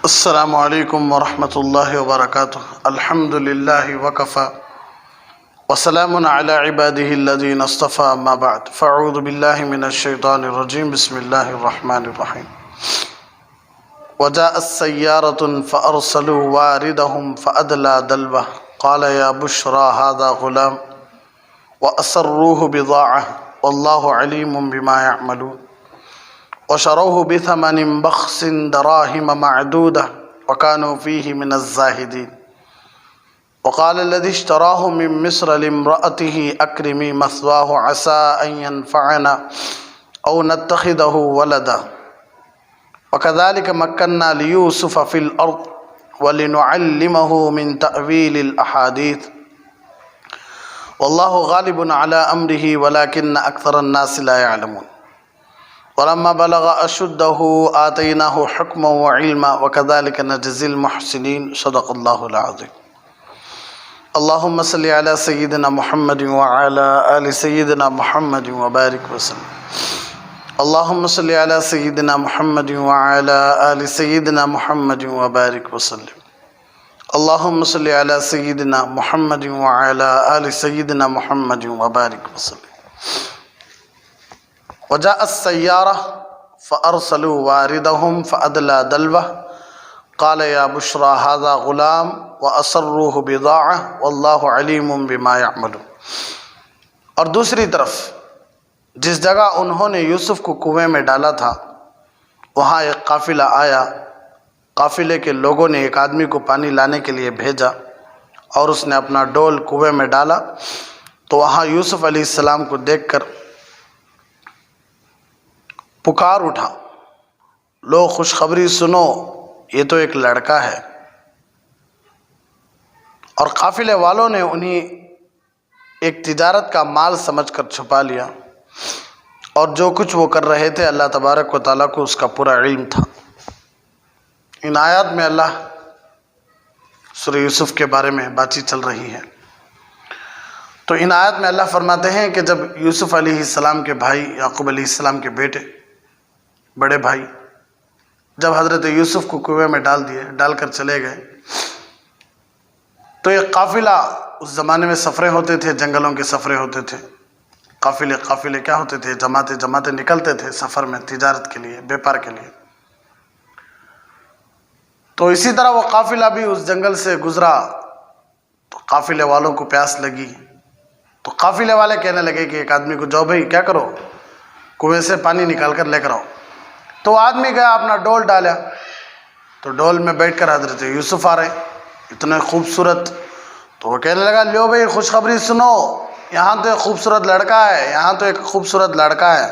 السلام علیکم ورحمۃ اللہ وبرکاتہ۔ الحمد للہ وکفی وسلام علی عبادہ الذین اصطفی، اما بعد فاعوذ باللہ من الشیطان الرجیم، بسم اللہ الرحمن الرحیم۔ وجاءت سیارة فأرسلوا واردهم فأدلى دلوه قال یا بشرى هذا غلام وأسروه بضاعة واللہ علیم بما يعملون وشروه بثمن بخس دراهم معدودة وكانوا فيه من الزاهدين وقال الذي اشتراه من مصر لامرأته أكرمي مثواه عسى أن ينفعنا أو نتخذه ولدا وكذلك مكنا ليوسف في الأرض ولنعلمه من تأويل الأحاديث والله غالب على أمره ولكن أكثر الناس لا يعلمون ولما بلغ أشده آتيناه حكما وعلما وكذلك نجزي المحسنين صدق الله العظيم۔ اللهم صل على سيدنا محمد وعلى آل سيدنا محمد وبارك وسلم۔ اللهم صل على سيدنا محمد وعلى آل سيدنا محمد وبارك وسلم۔ اللهم صل على سيدنا محمد وعلى آل سيدنا محمد وبارك وسلم۔ وجاء السيارة فأرسلوا واردهم فأدلى دلوه قال يا بشرى هذا غلام وأسروه بضاعة والله عليم بما يعملون۔ اور دوسری طرف جس جگہ انہوں نے یوسف کو کنویں میں ڈالا تھا وہاں ایک قافلہ آیا، قافلے کے لوگوں نے ایک آدمی کو پانی لانے کے لیے بھیجا اور اس نے اپنا ڈول کنویں میں ڈالا تو وہاں یوسف علیہ السلام کو دیکھ کر پکار اٹھا، لو خوشخبری سنو، یہ تو ایک لڑکا ہے۔ اور قافلے والوں نے انہیں ایک تجارت کا مال سمجھ کر چھپا لیا، اور جو کچھ وہ کر رہے تھے اللہ تبارک و تعالیٰ کو اس کا پورا علم تھا۔ ان آیات میں اللہ سورہ یوسف کے بارے میں بات چیت چل رہی ہے، تو ان آیات میں اللہ فرماتے ہیں کہ جب یوسف علیہ السلام کے بھائی یعقوب علیہ السلام کے بیٹے بڑے بھائی جب حضرت یوسف کو کنویں میں ڈال کر چلے گئے تو ایک قافلہ، اس زمانے میں سفریں ہوتے تھے، جنگلوں کے سفریں ہوتے تھے، قافلے کیا ہوتے تھے، جماعتیں نکلتے تھے سفر میں تجارت کے لیے، بیپار کے لیے۔ تو اسی طرح وہ قافلہ بھی اس جنگل سے گزرا تو قافلے والوں کو پیاس لگی تو قافلے والے کہنے لگے کہ ایک آدمی کو جاؤ بھائی کیا کرو، کنویں سے پانی نکال کر لے کر آؤ۔ تو آدمی گیا، اپنا ڈول ڈالا تو ڈول میں بیٹھ کر حضرت یوسف آ رہے اتنے خوبصورت، تو وہ کہنے لگا لیو بھائی خوشخبری سنو، یہاں تو ایک خوبصورت لڑکا ہے، یہاں تو ایک خوبصورت لڑکا ہے۔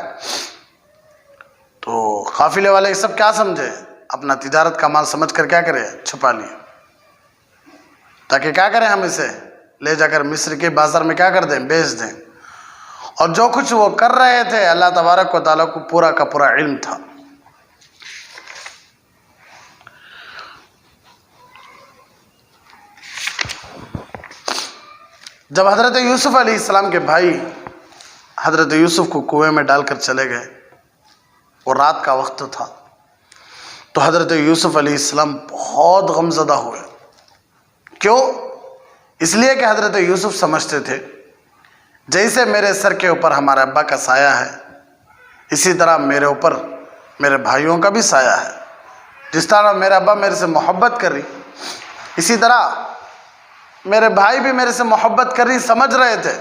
تو قافلے والے سب کیا سمجھے، اپنا تجارت کا مال سمجھ کر کیا کرے، چھپا لیے، تاکہ کیا کریں ہم اسے لے جا کر مصر کے بازار میں کیا کر دیں، بیچ دیں۔ اور جو کچھ وہ کر رہے تھے اللہ تبارک و تعالیٰ کو پورا کا پورا علم تھا۔ جب حضرت یوسف علیہ السلام کے بھائی حضرت یوسف کو کنویں میں ڈال کر چلے گئے، وہ رات کا وقت تھا، تو حضرت یوسف علیہ السلام بہت غمزدہ ہوئے۔ کیوں؟ اس لیے کہ حضرت یوسف سمجھتے تھے جیسے میرے سر کے اوپر ہمارے ابا کا سایہ ہے اسی طرح میرے اوپر میرے بھائیوں کا بھی سایہ ہے، جس طرح میرا ابا میرے سے محبت کر رہی اسی طرح میرے بھائی بھی میرے سے محبت کر رہی، سمجھ رہے تھے۔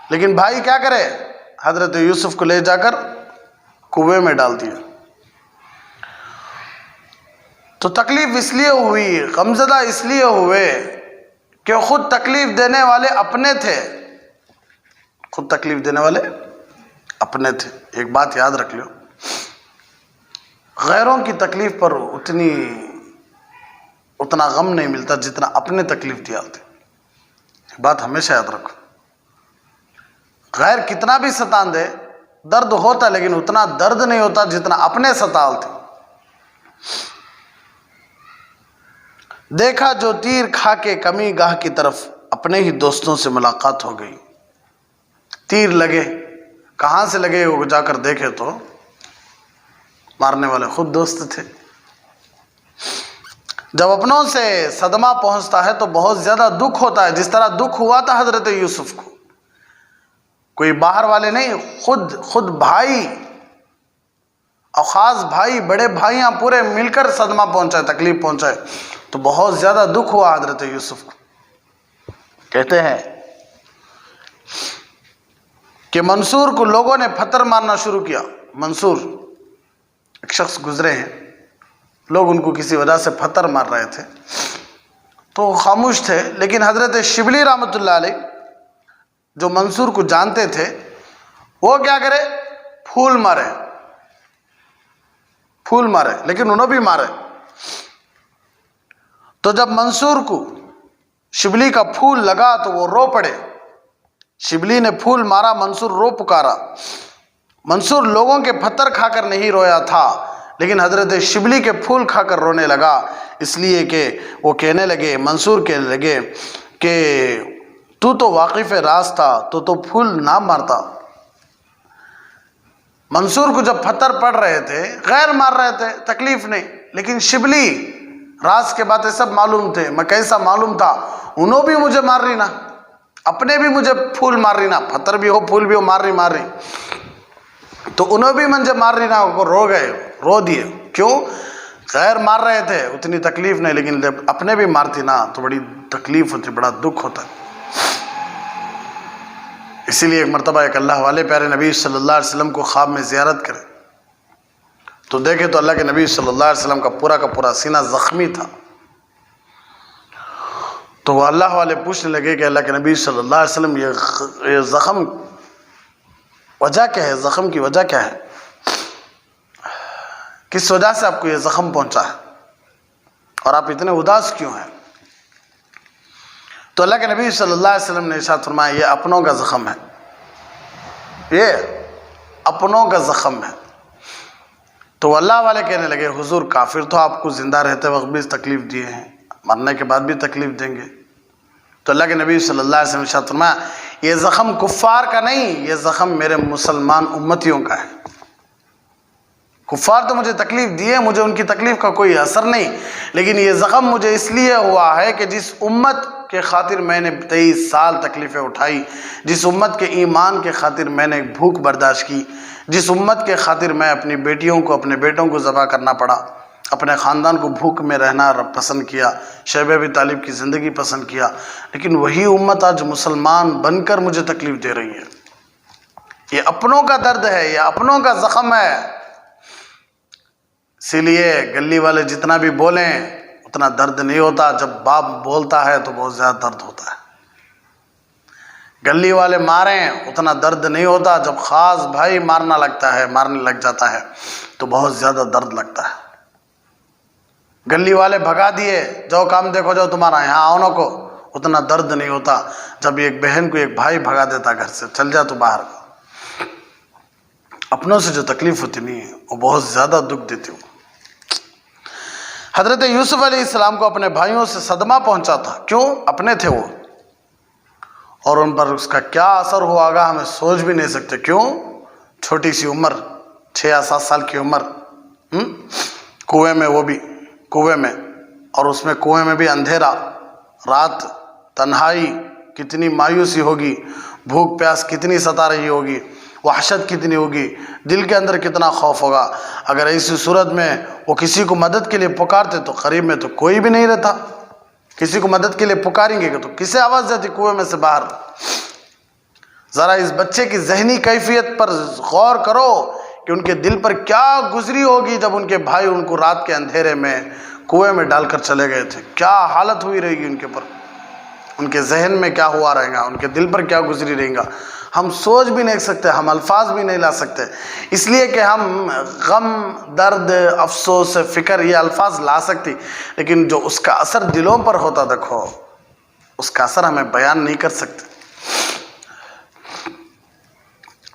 لیکن بھائی کیا کرے، حضرت یوسف کو لے جا کر کنویں میں ڈال دیا۔ تو تکلیف اس لیے ہوئی، غمزدہ اس لیے ہوئے کہ خود تکلیف دینے والے اپنے تھے، خود تکلیف دینے والے اپنے تھے۔ ایک بات یاد رکھ لو، غیروں کی تکلیف پر اتنا غم نہیں ملتا جتنا اپنے تکلیف دیا ہوتے، بات ہمیشہ یاد رکھو۔ غیر کتنا بھی ستان دے درد ہوتا، لیکن اتنا درد نہیں ہوتا جتنا اپنے ستالتے۔ دیکھا جو تیر کھا کے کمی گاہ کی طرف، اپنے ہی دوستوں سے ملاقات ہو گئی۔ تیر لگے، کہاں سے لگے وہ جا کر دیکھے تو مارنے والے خود دوست تھے۔ جب اپنوں سے صدمہ پہنچتا ہے تو بہت زیادہ دکھ ہوتا ہے، جس طرح دکھ ہوا تھا حضرت یوسف کو. کوئی باہر والے نہیں، خود بھائی اور خاص بھائی، بڑے بھائیاں پورے مل کر صدمہ پہنچائے، تکلیف پہنچائے، تو بہت زیادہ دکھ ہوا حضرت یوسف کو. کہتے ہیں کہ منصور کو لوگوں نے پتھر مارنا شروع کیا. منصور ایک شخص گزرے ہیں، لوگ ان کو کسی وجہ سے پتھر مار رہے تھے تو خاموش تھے، لیکن حضرت شبلی رحمۃ اللہ علیہ جو منصور کو جانتے تھے وہ کیا کرے، پھول مارے، لیکن انہوں بھی مارے. تو جب منصور کو شبلی کا پھول لگا تو وہ رو پڑے. شبلی نے پھول مارا، منصور رو پکارا. منصور لوگوں کے پتھر کھا کر نہیں رویا تھا، لیکن حضرت شبلی کے پھول کھا کر رونے لگا، اس لیے کہ وہ کہنے لگے، منصور کہنے لگے کہ تو واقف راز تھا تو پھول نہ مارتا. منصور کو جب پتھر پڑ رہے تھے، غیر مار رہے تھے، تکلیف نہیں، لیکن شبلی راز کے باتیں سب معلوم تھے. میں کیسا معلوم تھا، انہوں بھی مجھے مار رہی نا، اپنے بھی مجھے پھول مار رہی نا، پتھر بھی ہو پھول بھی ہو، مار رہی تو انہوں بھی مجھے مار رہی نا. وہ رو دیے. کیوں؟ غیر مار رہے تھے اتنی تکلیف نہیں، لیکن جب اپنے بھی مارتی نا تو بڑی تکلیف ہوتی، بڑا دکھ ہوتا. اسی لیے ایک مرتبہ ایک اللہ والے پیارے نبی صلی اللہ علیہ وسلم کو خواب میں زیارت کرے تو دیکھے تو اللہ کے نبی صلی اللہ علیہ وسلم کا پورا سینہ زخمی تھا. تو وہ اللہ والے پوچھنے لگے کہ اللہ کے نبی صلی اللہ علیہ وسلم یہ زخم وجہ کیا ہے، زخم کی وجہ کیا ہے، کس وجہ سے آپ کو یہ زخم پہنچا ہے اور آپ اتنے اداس کیوں ہیں؟ تو اللہ کے نبی صلی اللہ علیہ وسلم نے ارشاد فرمایا، یہ اپنوں کا زخم ہے، یہ اپنوں کا زخم ہے. تو اللہ والے کہنے لگے، حضور کافر تو آپ کو زندہ رہتے وقت بھی تکلیف دیے ہیں، مرنے کے بعد بھی تکلیف دیں گے. تو اللہ کے نبی صلی اللہ علیہ وسلم نے ارشاد فرمایا، یہ زخم کفار کا نہیں، یہ زخم میرے مسلمان امتیوں کا ہے. کفار تو مجھے تکلیف دیے، مجھے ان کی تکلیف کا کوئی اثر نہیں، لیکن یہ زخم مجھے اس لیے ہوا ہے کہ جس امت کے خاطر میں نے 23 سال تکلیفیں اٹھائی، جس امت کے ایمان کے خاطر میں نے بھوک برداشت کی، جس امت کے خاطر میں اپنی بیٹیوں کو اپنے بیٹوں کو ذبح کرنا پڑا، اپنے خاندان کو بھوک میں رہنا پسند کیا، شیب ابی طالب کی زندگی پسند کیا، لیکن وہی امت آج مسلمان بن کر مجھے تکلیف دے رہی ہے. یہ اپنوں کا درد ہے، یہ اپنوں کا زخم ہے. اسی لیے گلی والے جتنا بھی بولیں اتنا درد نہیں ہوتا، جب باپ بولتا ہے تو بہت زیادہ درد ہوتا ہے. گلی والے ماریں اتنا درد نہیں ہوتا، جب خاص بھائی مارنے لگ جاتا ہے تو بہت زیادہ درد لگتا ہے. گلی والے بھگا دیے، جو کام دیکھو جو تمہارا، یہاں آؤ نہ کو، اتنا درد نہیں ہوتا جب ایک بہن کو ایک بھائی بھگا دیتا گھر سے، چل جا تو باہر. اپنوں سے جو تکلیف ہوتی نہیں ہے وہ بہت زیادہ دکھ دیتی ہوں. حضرت یوسف علیہ السلام کو اپنے بھائیوں سے صدمہ پہنچا تھا. کیوں؟ اپنے تھے وہ، اور ان پر اس کا کیا اثر ہوا گا ہمیں سوچ بھی نہیں سکتے. کیوں؟ چھوٹی سی عمر، 6 یا 7 سال کی عمر، کنویں میں، وہ بھی کنویں میں، اور اس میں کنویں میں بھی اندھیرا، رات، تنہائی، کتنی مایوسی ہوگی، بھوک پیاس کتنی ستا رہی ہوگی، وحشت کتنی ہوگی، دل کے اندر کتنا خوف ہوگا. اگر ایسی صورت میں وہ کسی کو مدد کے لیے پکارتے تو قریب میں تو کوئی بھی نہیں رہتا. کسی کو مدد کے لیے پکاریں گے تو کسے آواز جاتی کنویں میں سے باہر؟ ذرا اس بچے کی ذہنی کیفیت پر غور کرو کہ ان کے دل پر کیا گزری ہوگی جب ان کے بھائی ان کو رات کے اندھیرے میں کنویں میں ڈال کر چلے گئے تھے. کیا حالت ہوئی رہے گی ان کے پر، ان کے ذہن میں کیا ہوا رہے گا، ان کے دل پر کیا گزری رہے گا. ہم سوچ بھی نہیں سکتے، ہم الفاظ بھی نہیں لا سکتے، اس لیے کہ ہم غم، درد، افسوس، فکر یہ الفاظ لا سکتی، لیکن جو اس کا اثر دلوں پر ہوتا، دیکھو اس کا اثر ہمیں بیان نہیں کر سکتے.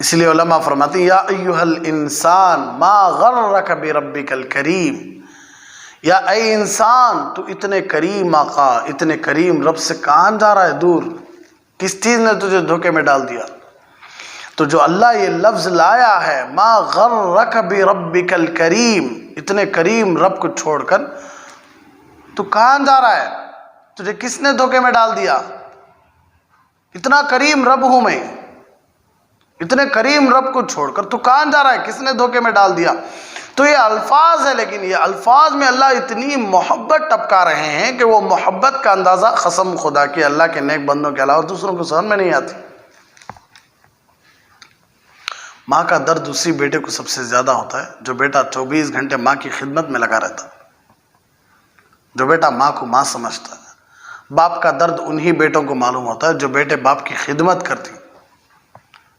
اس لیے علماء فرماتے ہیں، یا ایھا الانسان ما غرک بربک الکریم، یا اے انسان تو اتنے کریم آقا، اتنے کریم رب سے کہاں جا رہا ہے دور؟ کس چیز نے تجھے دھوکے میں ڈال دیا؟ تو جو اللہ یہ لفظ لایا ہے، ما غرک بربک الکریم، اتنے کریم رب کو چھوڑ کر تو کہاں جا رہا ہے؟ تجھے کس نے دھوکے میں ڈال دیا؟ اتنا کریم رب ہوں میں، اتنے کریم رب کو چھوڑ کر تو کہاں جا رہا ہے؟ کس نے دھوکے میں ڈال دیا؟ تو یہ الفاظ ہے، لیکن یہ الفاظ میں اللہ اتنی محبت ٹپکا رہے ہیں کہ وہ محبت کا اندازہ قسم خدا کی اللہ کے نیک بندوں کے علاوہ دوسروں کو سمجھ میں نہیں آتی۔ ماں کا درد اسی بیٹے کو سب سے زیادہ ہوتا ہے جو بیٹا 24 گھنٹے ماں کی خدمت میں لگا رہتا ہے، جو بیٹا ماں کو ماں سمجھتا ہے۔ باپ کا درد انہی بیٹوں کو معلوم ہوتا ہے جو بیٹے باپ کی خدمت کرتی،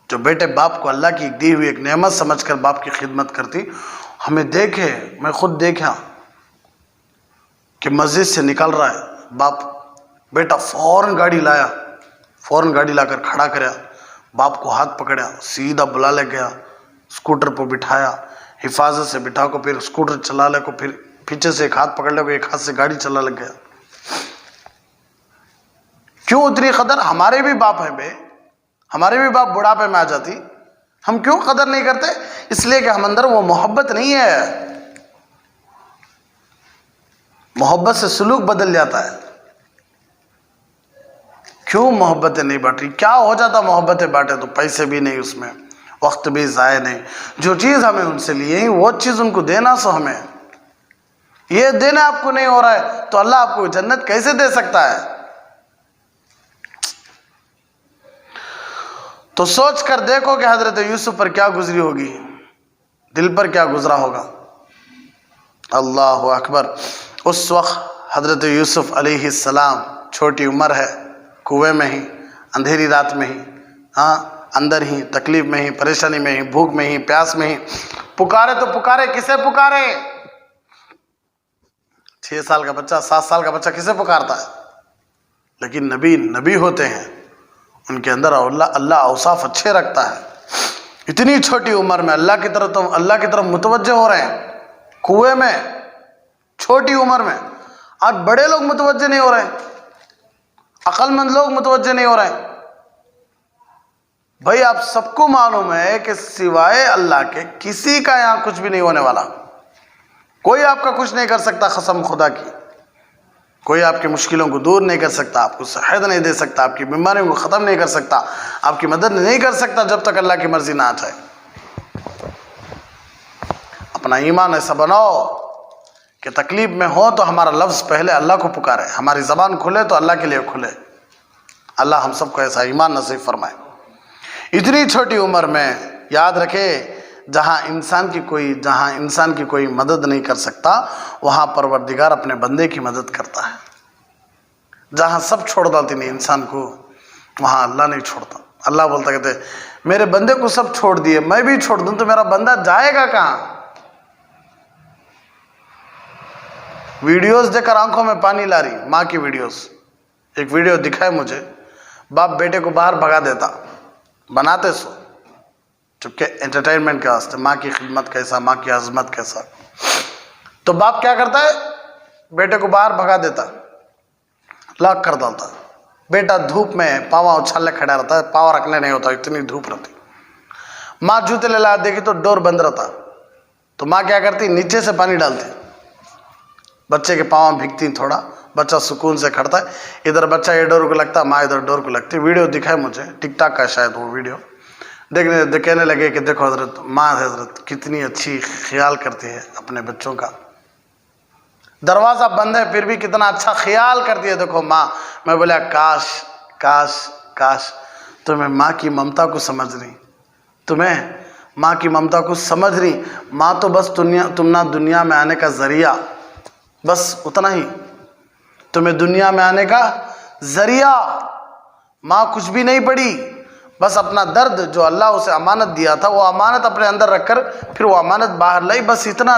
جو بیٹے باپ کو اللہ کی دی ہوئی ایک نعمت سمجھ کر باپ کی خدمت کرتی۔ ہمیں دیکھے، میں خود دیکھا کہ مسجد سے نکل رہا ہے باپ، بیٹا فوراً گاڑی لایا، فوراً گاڑی لا کر کھڑا کریا، باپ کو ہاتھ پکڑیا، سیدھا بلا لے گیا، اسکوٹر پہ بٹھایا، حفاظت سے بٹھا کو پھر اسکوٹر چلا لے کو، پھر پیچھے سے ایک ہاتھ پکڑ لے کو، ایک ہاتھ سے گاڑی چلا لگ گیا۔ کیوں اتنی قدر؟ ہمارے بھی باپ ہیں بے، ہمارے بھی باپ بڑھاپے میں آ جاتی، ہم کیوں قدر نہیں کرتے؟ اس لیے کہ ہم اندر وہ محبت نہیں ہے، محبت سے سلوک بدل جاتا ہے۔ کیوں محبتیں نہیں بانٹ رہی؟ کیا ہو جاتا محبتیں بانٹے تو؟ پیسے بھی نہیں اس میں، وقت بھی ضائع نہیں، جو چیز ہمیں ان سے لیے ہی وہ چیز ان کو دینا، سو ہمیں یہ دینا آپ کو نہیں ہو رہا ہے تو اللہ آپ کو جنت کیسے دے سکتا ہے؟ تو سوچ کر دیکھو کہ حضرت یوسف پر کیا گزری ہوگی، دل پر کیا گزرا ہوگا۔ اللہ اکبر۔ اس وقت حضرت یوسف علیہ السلام چھوٹی عمر ہے، کنویں میں ہی، اندھیری رات میں ہی، اندر ہی، تکلیف میں ہی، پریشانی میں ہی، بھوک میں ہی، پیاس میں ہی، پکارے تو پکارے کسے پکارے؟ 6 سال کا بچہ، 7 سال کا بچہ کسے پکارتا ہے؟ لیکن نبی ہوتے ہیں، ان کے اندر اللہ اوصاف اچھے رکھتا ہے۔ اتنی چھوٹی عمر میں اللہ کی طرف متوجہ ہو رہے ہیں، کنویں میں، چھوٹی عمر میں۔ آج بڑے لوگ متوجہ نہیں ہو رہے ہیں، عقل مند لوگ متوجہ نہیں ہو رہے ہیں۔ بھائی آپ سب کو معلوم ہے کہ سوائے اللہ کے کسی کا یہاں کچھ بھی نہیں ہونے والا، کوئی آپ کا کچھ نہیں کر سکتا، قسم خدا کی۔ کوئی آپ کی مشکلوں کو دور نہیں کر سکتا، آپ کو صحت نہیں دے سکتا، آپ کی بیماریوں کو ختم نہیں کر سکتا، آپ کی مدد نہیں کر سکتا جب تک اللہ کی مرضی نہ آ جائے۔ اپنا ایمان ایسا بناؤ کہ تکلیف میں ہو تو ہمارا لفظ پہلے اللہ کو پکارے، ہماری زبان کھلے تو اللہ کے لیے کھلے۔ اللہ ہم سب کو ایسا ایمان نصیب فرمائے۔ اتنی چھوٹی عمر میں یاد رکھے، جہاں انسان کی کوئی مدد نہیں کر سکتا، وہاں پروردگار اپنے بندے کی مدد کرتا ہے۔ جہاں سب چھوڑ دیتے نہیں انسان کو، وہاں اللہ نہیں چھوڑتا۔ اللہ بولتا کہتے میرے بندے کو سب چھوڑ دیے، میں بھی چھوڑ دوں تو میرا بندہ جائے گا کہاں؟ ویڈیوز دیکھ کر آنکھوں میں پانی لا رہی، ماں کی ویڈیوز۔ ایک ویڈیو دکھائے مجھے، باپ بیٹے کو باہر بھگا دیتا، بناتے سو چونکہ انٹرٹینمنٹ کے واسطے، ماں کی خدمت کیسا، ماں کی عظمت کیسا۔ تو باپ کیا کرتا ہے؟ بیٹے کو باہر بھگا دیتا، لاک کر ڈالتا۔ بیٹا دھوپ میں پاؤں اچھالے کھڑا رہتا ہے، پاؤں رکھنے نہیں ہوتا، اتنی دھوپ رہتی۔ ماں جوتے لے لا دیکھی تو ڈور بند رہتا، تو ماں کیا کرتی؟ نیچے سے پانی ڈالتی، بچے کے پاؤں بھیگتی تھوڑا، بچہ سکون سے کھڑتا ہے، ادھر بچہ یہ ڈور کو لگتا، ماں ادھر ڈور کو لگتی۔ ویڈیو دکھائے مجھے، ٹک ٹاک کا شاید وہ ویڈیو، کہنے لگے کہ دیکھو حضرت، ماں حضرت کتنی اچھی خیال کرتی ہے اپنے بچوں کا، دروازہ بند ہے پھر بھی کتنا اچھا خیال کرتی ہے، دیکھو ماں۔ میں بولا کاش کاش کاش تمہیں ماں کی ممتا کو سمجھ رہی، تمہیں ماں کی ممتا کو سمجھ رہی۔ ماں تو بس تم دنیا میں آنے کا ذریعہ، بس اتنا ہی، تمہیں دنیا میں آنے کا ذریعہ۔ ماں کچھ بھی نہیں پڑی، بس اپنا درد جو اللہ اسے امانت دیا تھا، وہ امانت اپنے اندر رکھ کر پھر وہ امانت باہر لائی، بس اتنا۔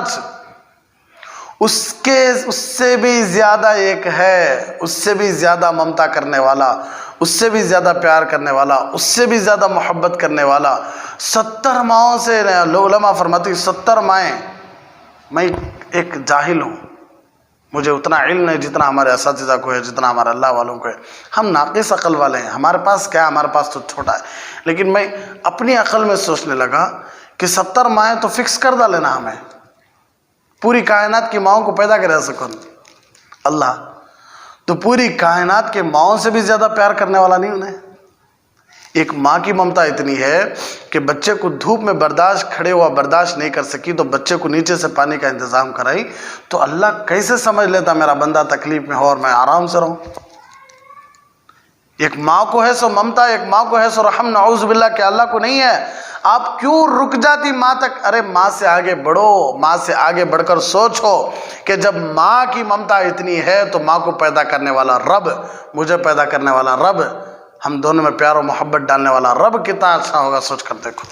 اس سے بھی زیادہ ایک ہے، اس سے بھی زیادہ ممتا کرنے والا، اس سے بھی زیادہ پیار کرنے والا، اس سے بھی زیادہ محبت کرنے والا۔ 70 ماؤں سے علماء فرماتی 70 مائیں، میں ایک جاہل ہوں، مجھے اتنا علم نہیں جتنا ہمارے اساتذہ کو ہے، جتنا ہمارے اللہ والوں کو ہے۔ ہم ناقص عقل والے ہیں، ہمارے پاس کیا ہے؟ ہمارے پاس تو چھوٹا ہے۔ لیکن میں اپنی عقل میں سوچنے لگا کہ 70 مائیں تو فکس کر ڈالے نا، ہمیں پوری کائنات کی ماؤں کو پیدا کرا سکوں، اللہ تو پوری کائنات کے ماؤں سے بھی زیادہ پیار کرنے والا نہیں انہیں؟ ایک ماں کی ممتا اتنی ہے کہ بچے کو دھوپ میں کھڑے ہوا برداشت نہیں کر سکی تو بچے کو نیچے سے پانی کا انتظام کرائی، تو اللہ کیسے سمجھ لیتا میرا بندہ تکلیف میں ہو اور میں آرام سے رہوں؟ ایک ماں کو ہے سو ممتا، ایک ماں کو ہے سو رحم، نعوذ باللہ کہ اللہ کو نہیں ہے۔ آپ کیوں رک جاتی ماں تک؟ ارے ماں سے آگے بڑھو، ماں سے آگے بڑھ کر سوچو کہ جب ماں کی ممتا اتنی ہے تو ماں کو پیدا کرنے والا رب، مجھے پیدا کرنے والا رب، ہم دونوں میں پیار و محبت ڈالنے والا رب کتنا اچھا ہوگا، سوچ کر دیکھو۔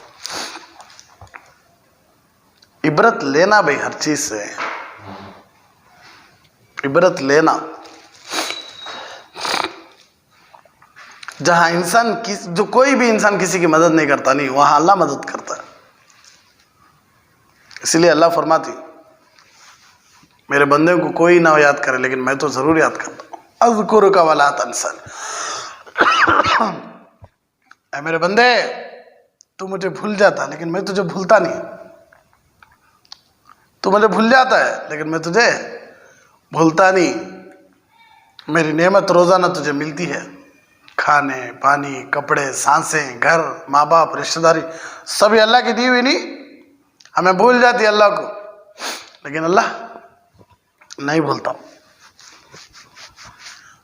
عبرت لینا بھائی ہر چیز سے، عبرت لینا۔ جہاں انسان جو کوئی بھی انسان کسی کی مدد نہیں کرتا، نہیں وہاں اللہ مدد کرتا ہے۔ اس لیے اللہ فرماتی میرے بندے کو کوئی نہ یاد کرے لیکن میں تو ضرور یاد کرتا ہوں، اذکرک ولا تنسا۔ اے میرے بندے تو مجھے بھول جاتا لیکن میں تجھے بھولتا نہیں، تو مجھے بھول جاتا ہے لیکن میں تجھے بھولتا نہیں۔ میری نعمت روزانہ تجھے ملتی ہے، کھانے، پانی، کپڑے، سانسیں، گھر، ماں باپ، رشتہ داری، سبھی اللہ کی دی ہوئی نہیں؟ ہمیں بھول جاتی اللہ کو، لیکن اللہ نہیں بھولتا۔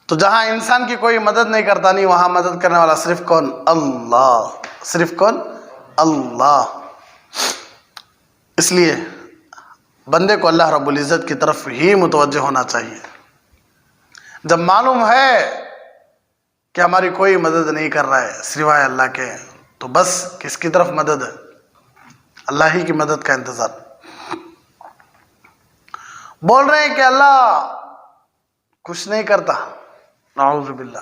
تو جہاں انسان کی کوئی مدد نہیں کرتا، نہیں وہاں مدد کرنے والا صرف کون؟ اللہ، صرف کون؟ اللہ۔ اس لیے بندے کو اللہ رب العزت کی طرف ہی متوجہ ہونا چاہیے۔ جب معلوم ہے کہ ہماری کوئی مدد نہیں کر رہا ہے سوائے اللہ کے، تو بس کس کی طرف مدد ہے؟ اللہ ہی کی مدد کا انتظار۔ بول رہے ہیں کہ اللہ کچھ نہیں کرتا، نعوذ باللہ،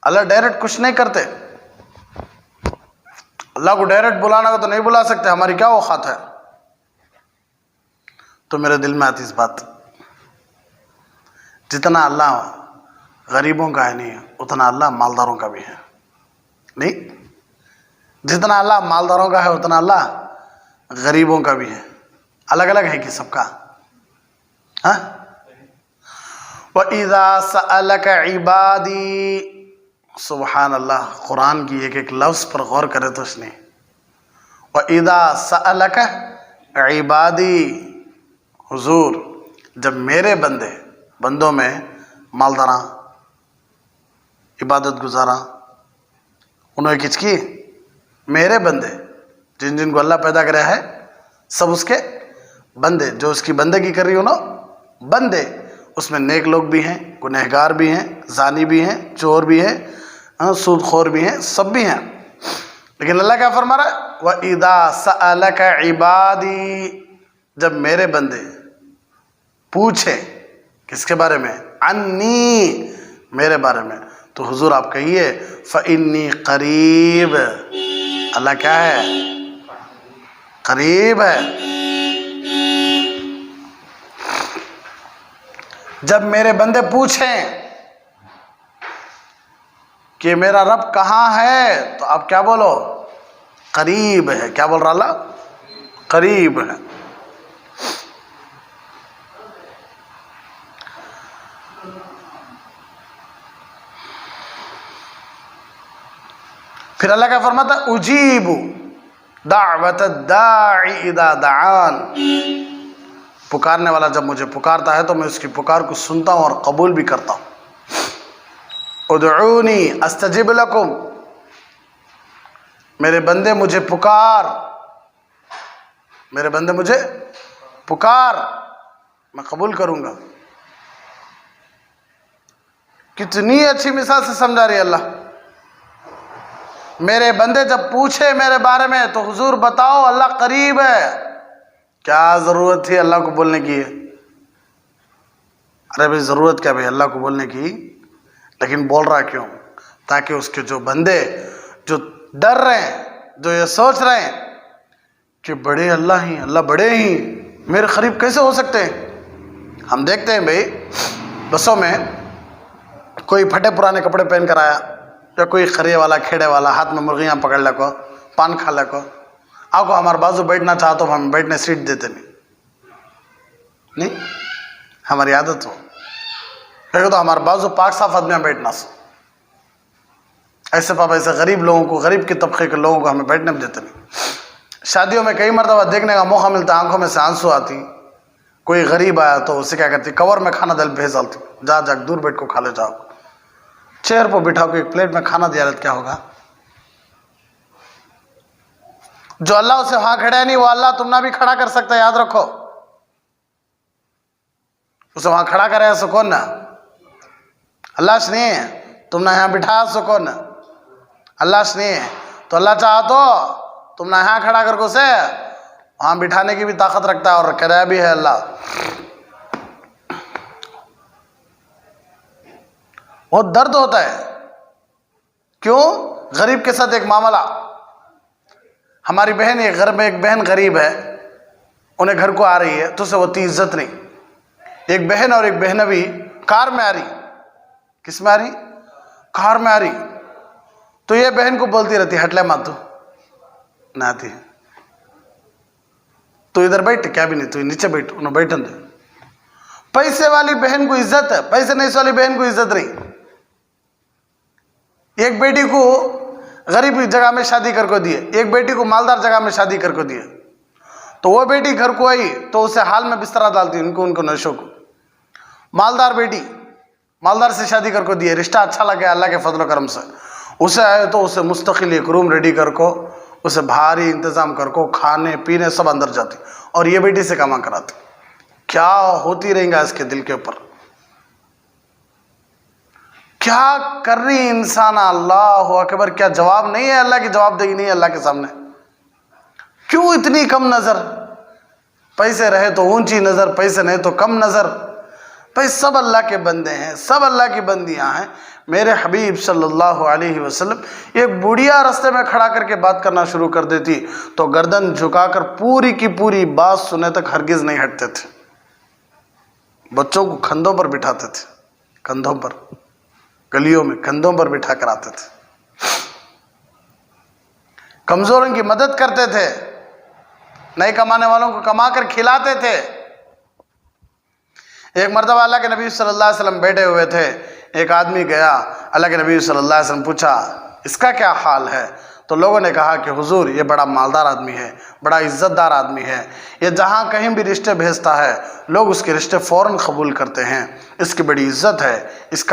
اللہ ڈائریکٹ کچھ نہیں کرتے۔ اللہ کو ڈائریکٹ بلانا کو تو نہیں بلا سکتے، ہماری کیا اوقات ہے؟ تو میرے دل میں آتی اس بات، جتنا اللہ غریبوں کا ہے نہیں اتنا اللہ مالداروں کا بھی ہے نہیں؟ جتنا اللہ مالداروں کا ہے اتنا اللہ غریبوں کا بھی ہے، الگ الگ ہے کہ سب کا؟ ہاں؟ وَإِذَا سَأَلَكَ عِبَادِي، سبحان اللہ، قرآن کی ایک ایک لفظ پر غور کرے تو اس نے، وَإِذَا سَأَلَكَ عِبَادِي، حضور جب میرے بندوں میں مالداراں، عبادت گزاراں، انہوں نے کچھ کی؟ میرے بندے جن جن کو اللہ پیدا کرا ہے سب اس کے بندے، جو اس کی بندگی کر رہی ہو نا، بندے اس میں نیک لوگ بھی ہیں، گنہگار بھی ہیں، زانی بھی ہیں، چور بھی ہیں، سود خور بھی ہیں، سب بھی ہیں۔ لیکن اللہ کیا فرما رہا ہے؟ وَإِذَا سَأَلَكَ عِبَادِي، جب میرے بندے پوچھے کس کے بارے میں؟ عنی، میرے بارے میں، تو حضور آپ کہیے فَإِنِّي قریب، اللہ کیا ہے؟ قریب ہے۔ جب میرے بندے پوچھیں کہ میرا رب کہاں ہے تو آپ کیا بولو؟ قریب ہے۔ کیا بول رہا اللہ؟ قریب ہے۔ پھر اللہ کا فرماتا ہے اجیب دعوت الداعی اذا دعان، پکارنے والا جب مجھے پکارتا ہے تو میں اس کی پکار کو سنتا ہوں اور قبول بھی کرتا ہوں۔ ادعونی استجب لکم، میرے بندے مجھے پکار، میرے بندے مجھے پکار، میں قبول کروں گا۔ کتنی اچھی مثال سے سمجھا رہی ہے اللہ۔ میرے بندے جب پوچھے میرے بارے میں تو حضور بتاؤ اللہ قریب ہے۔ کیا ضرورت تھی اللہ کو بولنے کی؟ ارے بھائی ضرورت کیا بھائی اللہ کو بولنے کی، لیکن بول رہا کیوں؟ تاکہ اس کے جو بندے جو ڈر رہے ہیں، جو یہ سوچ رہے ہیں کہ بڑے اللہ ہی، اللہ بڑے ہی میرے قریب کیسے ہو سکتے ہیں؟ ہم دیکھتے ہیں بھائی بسوں میں کوئی پھٹے پرانے کپڑے پہن کر آیا، یا کوئی خریے والا کھیڑے والا ہاتھ میں مرغیاں پکڑ لے کو، پان کھا لے کو، آپ کو ہمارے بازو بیٹھنا چاہتا ہوں، ہم بیٹھنے سیٹ دیتے نہیں ہماری عادت ہو، دیکھو تو ہمارے بازو پاک صاف آدمیاں بیٹھنا سو ایسے پاپا ایسے غریب لوگوں کو، غریب کے طبقے کے لوگوں کو ہمیں بیٹھنے بھی دیتے نہیں۔ شادیوں میں کئی مرتبہ دیکھنے کا موقع ملتا، آنکھوں میں سے آنسو آتی، کوئی غریب آیا تو اسے کیا کرتی، کور میں کھانا دل بھیج ڈالتی، جا دور بیٹھ کو کھا لے جاؤ، چیئر پہ بٹھاؤ کے ایک پلیٹ میں کھانا دیا رہتا، کیا ہوگا؟ جو اللہ اسے وہاں کھڑا ہے نہیں، وہ اللہ تم نہ بھی کھڑا کر سکتا ہے، یاد رکھو۔ اسے وہاں کھڑا کرے سکون نہ اللہ سے نہیں ہے، تم نہ یہاں بٹھایا سکون نہ اللہ سے نہیں ہے، تو اللہ چاہا تو تم نہ یہاں کھڑا کر کو اسے وہاں بٹھانے کی بھی طاقت رکھتا ہے، اور کرا بھی ہے اللہ۔ بہت درد ہوتا ہے، کیوں؟ غریب کے ساتھ ایک معاملہ، ہماری بہن ایک گھر میں، ایک بہن غریب ہے، انہیں گھر کو آ رہی ہے تو اسے ہوتی عزت نہیں۔ ایک بہن اور ایک بہنوی کار میں آ رہی، کس میں آ رہی؟ کار میں آ رہی، تو یہ بہن کو بولتی رہتی، ہٹ لے ماں تو نہ آتی، تو ادھر بیٹھ، کیا بھی نہیں، تو نیچے بیٹھ، انہیں بیٹھن دے۔ پیسے والی بہن کو عزت ہے، پیسے نہیں والی بہن کو عزت نہیں۔ ایک بیٹی کو غریب جگہ میں شادی کر کو دیے، ایک بیٹی کو مالدار جگہ میں شادی کر کو دیے، تو وہ بیٹی گھر کو آئی تو اسے حال میں بسترا ڈالتی، ان کو نشوں کو۔ مالدار بیٹی، مالدار سے شادی کر کو دیے، رشتہ اچھا لگا اللہ کے فضل و کرم سے، اسے آئے تو اسے مستقل ایک روم ریڈی کر کو، اسے بھاری انتظام کر کو، کھانے پینے سب اندر جاتی، اور یہ بیٹی سے کما کراتی۔ کیا ہوتی رہیں گا اس کے دل کے اوپر، کیا کر رہی انسان؟ اللہ اکبر، کیا جواب نہیں ہے اللہ کی جواب دہی نہیں ہے اللہ کے سامنے؟ کیوں اتنی کم نظر؟ پیسے رہے تو اونچی نظر، پیسے نہیں تو کم نظر۔ بھائی سب اللہ کے بندے ہیں، سب اللہ کی بندیاں ہیں۔ میرے حبیب صلی اللہ علیہ وسلم ایک بوڑھیا رستے میں کھڑا کر کے بات کرنا شروع کر دیتی تو گردن جھکا کر پوری کی پوری بات سنے تک ہرگز نہیں ہٹتے تھے۔ بچوں کو کندھوں پر بٹھاتے تھے، کندھوں پر، گلیوں میں کندھوں پر بٹھا کر آتے تھے، کمزوروں کی مدد کرتے تھے، نہیں کمانے والوں کو کما کر کھلاتے تھے۔ ایک مرتبہ اللہ کے نبی صلی اللہ علیہ وسلم بیٹھے ہوئے تھے، ایک آدمی گیا، اللہ کے نبی صلی اللہ علیہ وسلم پوچھا اس کا کیا حال ہے؟ تو لوگوں نے کہا کہ حضور یہ بڑا مالدار آدمی ہے، بڑا عزت دار آدمی ہے، یہ جہاں کہیں بھی رشتے بھیجتا ہے لوگ اس کے رشتے فوراً قبول کرتے ہیں، اس کی بڑی عزت ہے، اس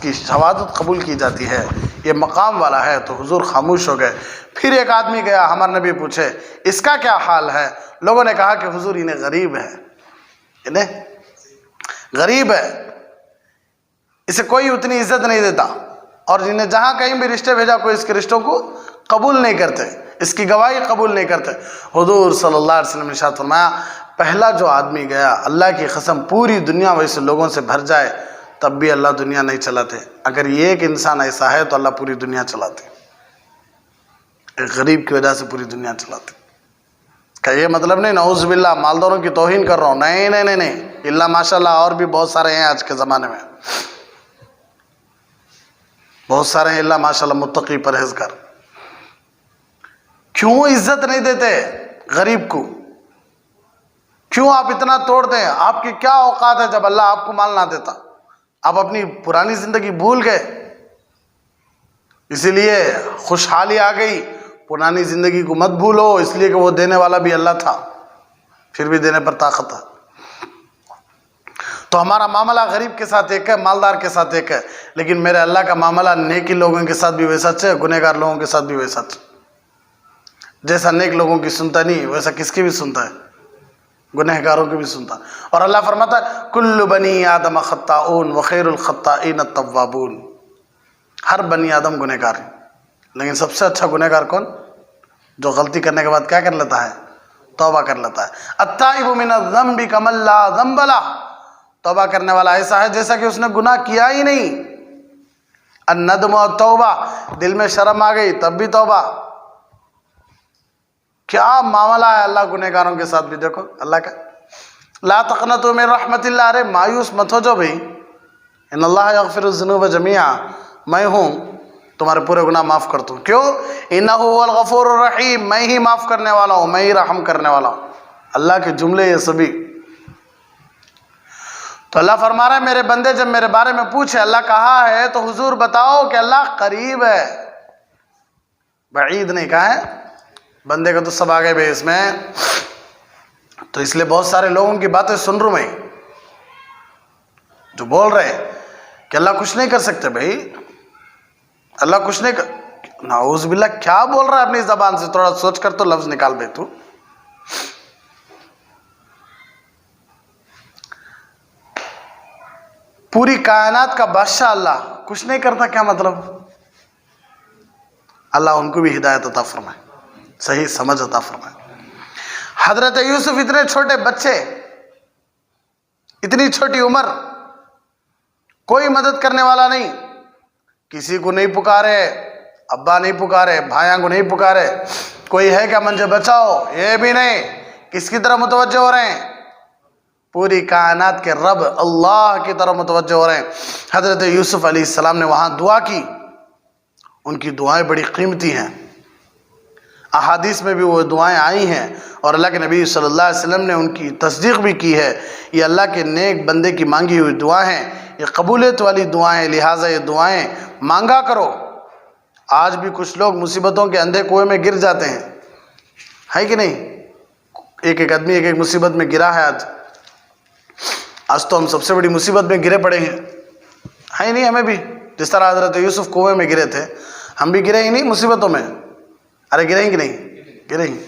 کی شہادت قبول کی جاتی ہے، یہ مقام والا ہے۔ تو حضور خاموش ہو گئے۔ پھر ایک آدمی گیا، ہمارے نبی پوچھے اس کا کیا حال ہے؟ لوگوں نے کہا کہ حضور انہیں غریب ہے، انہیں غریب ہے، اسے کوئی اتنی عزت نہیں دیتا، اور انہیں جہاں کہیں بھی رشتے بھیجا کوئی اس کے رشتوں کو قبول نہیں کرتے، اس کی گواہی قبول نہیں کرتے۔ حضور صلی اللہ علیہ وسلم نے ارشاد فرمایا پہلا جو آدمی گیا، اللہ کی قسم پوری دنیا ویسے لوگوں سے بھر جائے تب بھی اللہ دنیا نہیں چلاتے، اگر یہ ایک انسان ایسا ہے تو اللہ پوری دنیا چلاتے، ایک غریب کی وجہ سے پوری دنیا چلاتے۔ کہ یہ مطلب نہیں نعوذ باللہ مالداروں کی توہین کر رہا ہوں، نہیں نہیں نہیں نہیں، اللہ ماشاءاللہ اور بھی بہت سارے ہیں آج کے زمانے میں، بہت سارے ہیں اللہ ماشاءاللہ متقی پرہیزگار۔ کیوں عزت نہیں دیتے غریب کو؟ کیوں آپ اتنا توڑتے ہیں؟ آپ کی کیا اوقات ہے جب اللہ آپ کو مال نہ دیتا؟ آپ اپنی پرانی زندگی بھول گئے، اسی لیے خوشحالی آ گئی۔ پرانی زندگی کو مت بھولو، اس لیے کہ وہ دینے والا بھی اللہ تھا، پھر بھی دینے پر طاقت ہے۔ تو ہمارا معاملہ غریب کے ساتھ ایک ہے، مالدار کے ساتھ ایک ہے، لیکن میرے اللہ کا معاملہ نیکی لوگوں کے ساتھ بھی ویسا ہے، گنہگار لوگوں کے ساتھ بھی ویسا ہے۔ جیسا نیک لوگوں کی سنتا نہیں ویسا کس کی بھی سنتا ہے، گنہگاروں کی بھی سنتا۔ اور اللہ فرماتا ہے کل بنی آدم خطاؤن وخیر الخطائین التوابون، ہر بنی آدم گنہگار ہے، لیکن سب سے اچھا گنہگار کون؟ جو غلطی کرنے کے بعد کیا کر لیتا ہے؟ توبہ کر لیتا ہے۔ التائب من الذنب کمن لا ذنب لہ، توبہ کرنے والا ایسا ہے جیسا کہ اس نے گناہ کیا ہی نہیں۔ الندم والتوبہ، دل میں شرم آ گئی تب بھی توبہ۔ کیا معاملہ ہے اللہ گنہگاروں کے ساتھ بھی، دیکھو اللہ کا لا تقنطوا من رحمت اللہ، ارے مایوس مت ہو جو بھائی، ان اللہ یغفر الذنوب جميعا، میں ہوں تمہارے پورے گناہ معاف کرتا ہوں۔ کیوں؟ انہ هو الغفور الرحیم، میں ہی معاف کرنے والا ہوں، میں ہی رحم کرنے والا ہوں۔ اللہ کے جملے یہ سبھی۔ تو اللہ فرما رہا ہے میرے بندے جب میرے بارے میں پوچھے اللہ کہا ہے تو حضور بتاؤ کہ اللہ قریب ہے، بعید نہیں کہا ہے۔ بندے کا تو سب آگے بھائی اس میں، تو اس لیے بہت سارے لوگوں کی باتیں سن رہا میں جو بول رہے ہیں کہ اللہ کچھ نہیں کر سکتے۔ بھائی اللہ کچھ نہیں کر، نعوذ باللہ کیا بول رہا ہے اپنی زبان سے؟ تھوڑا سوچ کر تو لفظ نکال بھائی تو۔ پوری کائنات کا بادشاہ اللہ کچھ نہیں کرتا، کیا مطلب؟ اللہ ان کو بھی ہدایت عطا فرمائے، صحیح سمجھ عطا فرمائے۔ حضرت یوسف اتنے چھوٹے بچے، اتنی چھوٹی عمر، کوئی مدد کرنے والا نہیں، کسی کو نہیں پکارے، ابا نہیں پکارے، بھائیاں کو نہیں پکارے، کوئی ہے کیا مجھے بچاؤ، یہ بھی نہیں۔ کس کی طرف متوجہ ہو رہے ہیں؟ پوری کائنات کے رب اللہ کی طرف متوجہ ہو رہے ہیں۔ حضرت یوسف علیہ السلام نے وہاں دعا کی، ان کی دعائیں بڑی قیمتی ہیں، احادیث میں بھی وہ دعائیں آئی ہیں، اور اللہ کے نبی صلی اللہ علیہ وسلم نے ان کی تصدیق بھی کی ہے۔ یہ اللہ کے نیک بندے کی مانگی ہوئی دعائیں ہیں، یہ قبولیت والی دعائیں، لہٰذا یہ دعائیں مانگا کرو۔ آج بھی کچھ لوگ مصیبتوں کے اندھے کنویں میں گر جاتے ہیں، ہے کہ نہیں؟ ایک ایک آدمی ایک ایک مصیبت میں گرا ہے۔ آج تو ہم سب سے بڑی مصیبت میں گرے پڑے ہیں، ہے نہیں؟ ہمیں بھی جس طرح حضرت یوسف کنویں میں گرے تھے، ہم بھی گرے ہی نہیں مصیبتوں میں؟ ارے گریں کہ نہیں؟ گریں گے۔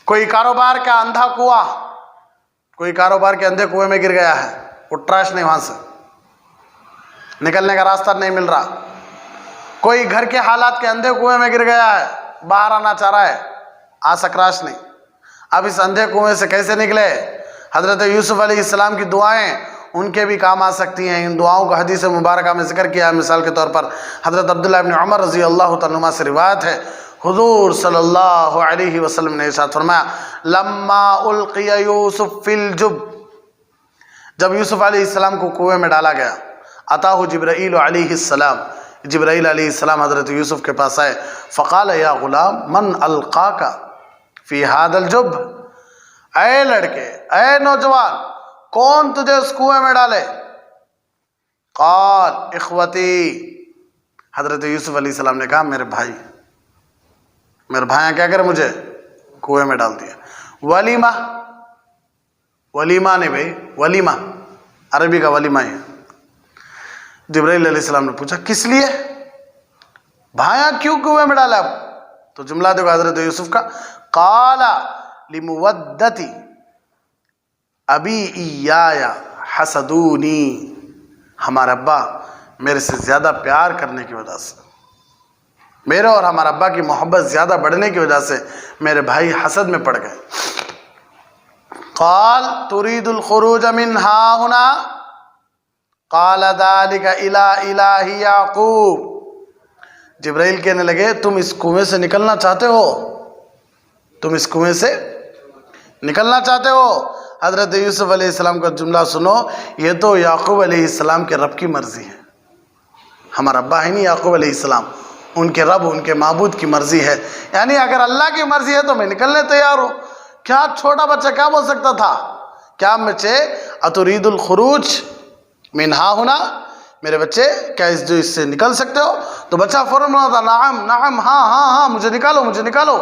کوئی کاروبار کا اندھا کنواں، کوئی کاروبار کے اندھے کنویں میں گر گیا ہے، اٹھ تراش نہیں، وہاں سے نکلنے کا راستہ نہیں مل رہا۔ کوئی گھر کے حالات کے اندھے کنویں میں گر گیا ہے، باہر آنا چاہ رہا ہے، آ سکراش نہیں۔ اب اس اندھے کنویں سے کیسے نکلے؟ حضرت یوسف علیہ السلام کی دعائیں ان کے بھی کام آ سکتی ہیں۔ ان دعاؤں کا حدیث مبارکہ میں ذکر کیا ہے۔ مثال کے طور پر حضرت عبداللہ ابن عمر رضی اللہ تعالیٰ عنہما سے روایت ہے، حضور صلی اللہ علیہ وسلم نے ارشاد فرمایا، لما القی یوسف فی الجب، جب یوسف علیہ السلام کو کنویں میں ڈالا گیا، اتاہ جبرائیل علیہ السلام، جبرائیل علیہ السلام حضرت یوسف کے پاس آئے، فقال یا غلام من القاک فی ھذا الجب، اے لڑکے، اے نوجوان، کون تجھے اس کنویں میں ڈالے؟ قال اخوتی، حضرت یوسف علیہ السلام نے کہا میرے بھائی، میرے بھائیاں کیا کرے مجھے کنویں میں ڈال دیا۔ ولیمہ، ولیمہ نے بھائی، ولیمہ عربی کا ولیمہ ہے۔ جبرائیل علیہ السلام نے پوچھا کس لیے، بھائیاں کیوں کنویں میں ڈالا؟ تو جملہ دیکھو حضرت یوسف کا، قال لمودتی ابی ایایا حسدونی، ہمارا ابا میرے سے زیادہ پیار کرنے کی وجہ سے، میرے اور ہمارا ابا کی محبت زیادہ بڑھنے کی وجہ سے میرے بھائی حسد میں پڑ گئے۔ قال تريد الخروج من ها هنا، قال ذلك الى الہ یعقوب، جبرائیل کہنے لگے تم اس کنویں سے نکلنا چاہتے ہو، تم اس کنویں سے نکلنا چاہتے ہو؟ حضرت یوسف علیہ السلام کا جملہ سنو، یہ تو یعقوب علیہ السلام کے رب کی مرضی ہے، ہمارا ابا ہے نہیں یعقوب علیہ السلام، ان کے رب، ان کے معبود کی مرضی ہے، یعنی اگر اللہ کی مرضی ہے تو میں نکلنے تیار ہوں۔ کیا چھوٹا بچہ کیا بول سکتا تھا؟ کیا بچے اترید الخروج من ها هنا، میرے بچے کیا اس سے نکل سکتے ہو؟ تو بچہ فوراً بولا تھا نعم نعم، ہاں ہاں ہاں، مجھے نکالو مجھے نکالو۔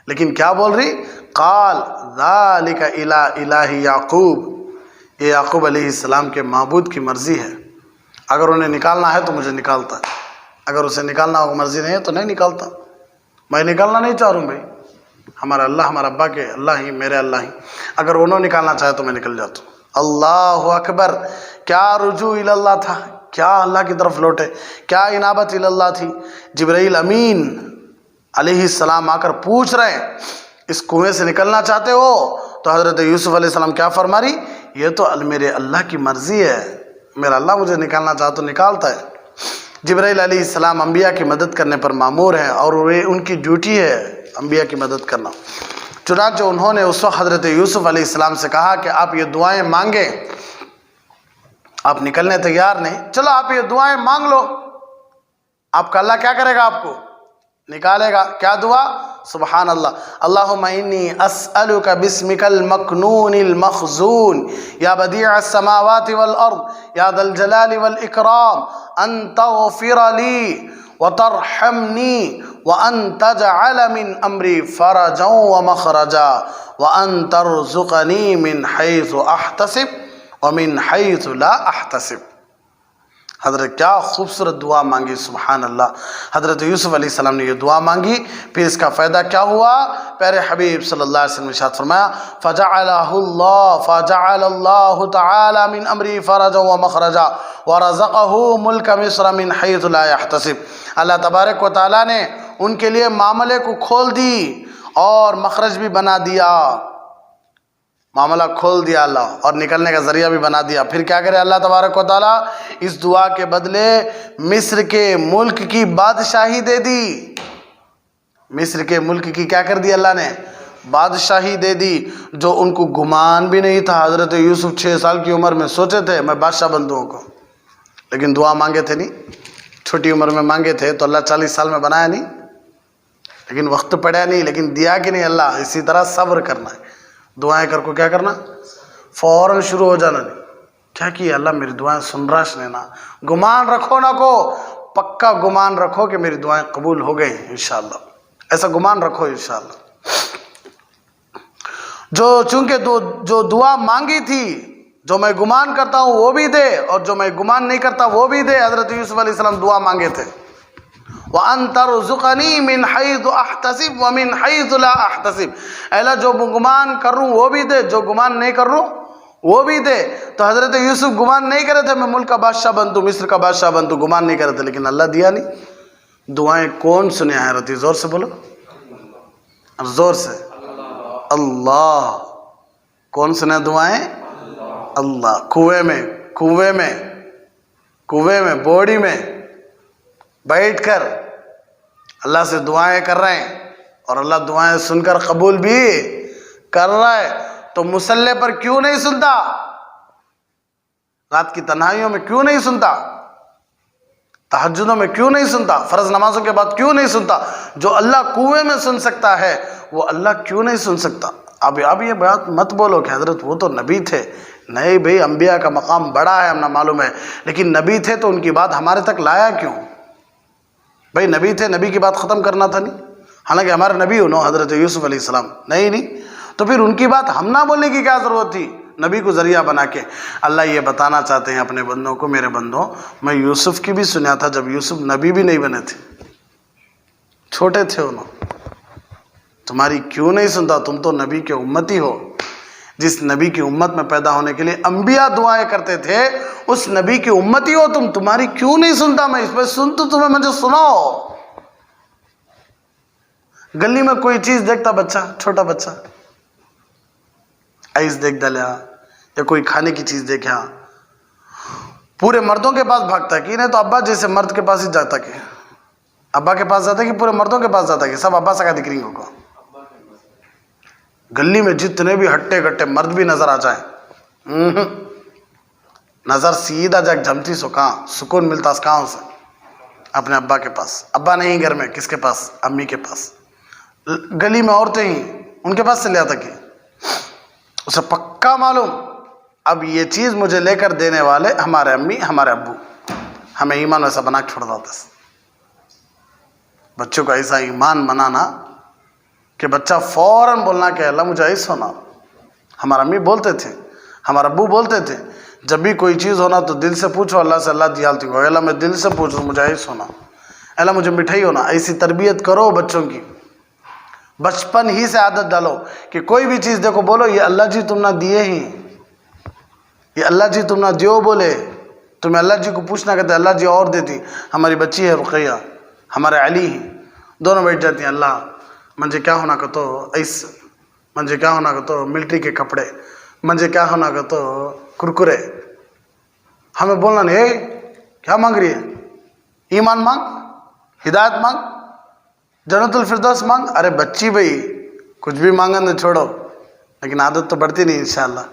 لیکن کیا بول رہی؟ قال ذالک الی الہ یعقوب، یہ یعقوب علیہ السلام کے معبود کی مرضی ہے، اگر انہیں نکالنا ہے تو مجھے نکالتا ہے، اگر اسے نکالنا ہو مرضی نہیں ہے تو نہیں نکالتا، میں نکالنا نہیں چاہ رہا ہوں بھائی، ہمارا اللہ، ہمارا ابا کے اللہ ہی، میرے اللہ ہی، اگر انہوں نکالنا چاہے تو میں نکل جاتا ہوں۔ اللہ اکبر، کیا رجوع اللہ تھا، کیا اللہ کی طرف لوٹے، کیا انابت اللہ تھی۔ جبرائیل امین علیہ السلام آ کر پوچھ رہے ہیں اس کنویں سے نکلنا چاہتے ہو؟ تو حضرت یوسف علیہ السلام کیا فرما رہی؟ یہ تو میرے اللہ کی مرضی ہے، میرا اللہ مجھے نکالنا چاہتا تو نکالتا ہے۔ جبرائیل علیہ السلام انبیاء کی مدد کرنے پر مامور ہیں، اور ان کی ڈیوٹی ہے انبیاء کی مدد کرنا۔ چنانچہ انہوں نے اس وقت حضرت یوسف علیہ السلام سے کہا کہ آپ یہ دعائیں مانگیں، آپ نکلنے تیار نہیں، چلو آپ یہ دعائیں مانگ لو، آپ کا اللہ کیا کرے گا آپ کو؟ نکالے گا. کیا دعا؟ سبحان اللہ. اللہم انی اسألک باسمک المکنون المخزون یا بدیع السماوات والارض یا ذا الجلال والاکرام ان تغفر لی وترحمنی وان تجعل من امری فرجا ومخرجا وان ترزقنی من حیث احتسب ومن حیث لا احتسب. حضرت کیا خوبصورت دعا مانگی. سبحان اللہ. حضرت یوسف علیہ السلام نے یہ دعا مانگی. پھر اس کا فائدہ کیا ہوا؟ پیارے حبیب صلی اللہ علیہ وسلم نے ارشاد فرمایا فجعل اللہ تعالی من امری فرجا ومخرجا ورزقہ ملک مصر من حیث لا يحتسب. اللہ تبارک و تعالیٰ نے ان کے لیے معاملے کو کھول دی اور مخرج بھی بنا دیا. معاملہ کھول دیا اللہ اور نکلنے کا ذریعہ بھی بنا دیا. پھر کیا کرے اللہ تبارک و تعالیٰ؟ اس دعا کے بدلے مصر کے ملک کی بادشاہی دے دی. مصر کے ملک کی کیا کر دی اللہ نے؟ بادشاہی دے دی، جو ان کو گمان بھی نہیں تھا. حضرت یوسف 6 سال کی عمر میں سوچے تھے میں بادشاہ بن دوں کو، لیکن دعا مانگے تھے نہیں. چھوٹی عمر میں مانگے تھے تو اللہ 40 سال میں بنایا نہیں، لیکن وقت پڑا نہیں، لیکن دیا کہ نہیں اللہ. اسی طرح صبر کرنا ہے. دعائیں کر کو کیا کرنا؟ فوراً شروع ہو جانا نہیں. کیا کیا اللہ میری دعائیں سن رہا ہے نا. گمان رکھو نہ کو، پکا گمان رکھو کہ میری دعائیں قبول ہو گئی انشاءاللہ. ایسا گمان رکھو انشاءاللہ. چونکہ جو دعا مانگی تھی، جو میں گمان کرتا ہوں وہ بھی دے، اور جو میں گمان نہیں کرتا وہ بھی دے. حضرت یوسف علیہ السلام دعا مانگے تھے وَأَن تَرْزُقَنِي مِنْ حَيْثُ أَحْتَسِبْ وَمِنْ حَيْثُ لَا أَحْتَسِبْ. اللہ جو گمان کر رہوں وہ بھی دے، جو گمان نہیں کر رہوں وہ بھی دے. تو حضرت یوسف گمان نہیں کرے تھے میں ملک کا بادشاہ بن دوں، مصر کا بادشاہ بن دوں، گمان نہیں کرے تھے، لیکن اللہ دیا نہیں. دعائیں کون سنے ہیں رتی؟ زور سے بولو، زور سے. اللہ. کون سنے دعائیں؟ اللہ. کنویں میں بوڑی میں بیٹھ کر اللہ سے دعائیں کر رہے ہیں، اور اللہ دعائیں سن کر قبول بھی کر رہا ہے. تو مصلی پر کیوں نہیں سنتا؟ رات کی تنہائیوں میں کیوں نہیں سنتا؟ تہجدوں میں کیوں نہیں سنتا؟ فرض نمازوں کے بعد کیوں نہیں سنتا؟ جو اللہ کنویں میں سن سکتا ہے وہ اللہ کیوں نہیں سن سکتا؟ اب یہ بات مت بولو کہ حضرت وہ تو نبی تھے. نہیں بھئی، انبیاء کا مقام بڑا ہے، ہمیں معلوم ہے، لیکن نبی تھے تو ان کی بات ہمارے تک لایا کیوں؟ بھئی نبی تھے، نبی کی بات ختم کرنا تھا نہیں؟ حالانکہ ہمارے نبی ہو حضرت یوسف علیہ السلام. نہیں تو پھر ان کی بات ہم نہ بولنے کی کیا ضرورت تھی؟ نبی کو ذریعہ بنا کے. اللہ یہ بتانا چاہتے ہیں اپنے بندوں کو، میرے بندوں میں یوسف کی بھی سنیا تھا جب یوسف نبی بھی نہیں بنے تھے، چھوٹے تھے انہوں. تمہاری کیوں نہیں سنتا؟ تم تو نبی کے امتی ہو. جس نبی کی امت میں پیدا ہونے کے لیے انبیاء دعائیں کرتے تھے، اس نبی کی امتی ہو تم. تمہاری کیوں نہیں سنتا؟ میں اس پہ سن تو تمہیں مجھے سناؤ. گلی میں کوئی چیز دیکھتا بچہ، چھوٹا بچہ، آئس دیکھ ڈالیا یا کوئی کھانے کی چیز دیکھا، پورے مردوں کے پاس بھاگتا کہ نہیں تو ابا جیسے مرد کے پاس ہی جاتا، کہ ابا کے پاس جاتا کہ پورے مردوں کے پاس جاتا کہ سب ابا سکا دکھ رہی کو. گلی میں جتنے بھی ہٹے گٹے مرد بھی نظر آ جائیں، نظر سیدھا جا جمتی سو کہاں سکون ملتا کہاں سے؟ اپنے ابا کے پاس. ابا نہیں گھر میں، کس کے پاس؟ امی کے پاس. گلی میں عورتیں ہی ان کے پاس سے لے آتا کہ اسے پکا معلوم اب یہ چیز مجھے لے کر دینے والے ہمارے امی ہمارے ابو. ہمیں ایمان ایسا بنا کے چھوڑ دیتا ہے. بچوں کو ایسا ایمان بنانا کہ بچہ فوراً بولنا کہ اللہ مجھے ایسا ہونا. ہمارا امی بولتے تھے، ہمارا ابو بولتے تھے، جب بھی کوئی چیز ہونا تو دل سے پوچھو اللہ سے. اللہ دی حالتی کو اللہ میں دل سے پوچھوں مجھے ایسا ہونا، اللہ مجھے مٹھائی ہونا. ایسی تربیت کرو بچوں کی، بچپن ہی سے عادت ڈالو کہ کوئی بھی چیز دیکھو بولو یہ اللہ جی تم نہ دیے ہی، یہ اللہ جی تم نہ دیو. بولے تمہیں اللہ جی کو پوچھنا کہتے اللہ جی اور دیتی. ہماری بچی ہے رقیہ، ہمارے علی ہیں، دونوں بیٹھ جاتی ہیں. اللہ مجھے کیا ہونا کہ تو ایس، مجھے کیا ہونا کہ تو ملٹری کے کپڑے، مجھے کیا ہونا کہ تو کرکرے. ہمیں بولنا نہیں کیا مانگ رہی ہے؟ ایمان مانگ، ہدایت مانگ، جنت الفردوس مانگ. ارے بچی بھائی کچھ بھی مانگن تو چھوڑو، لیکن عادت تو بڑھتی نہیں انشاءاللہ.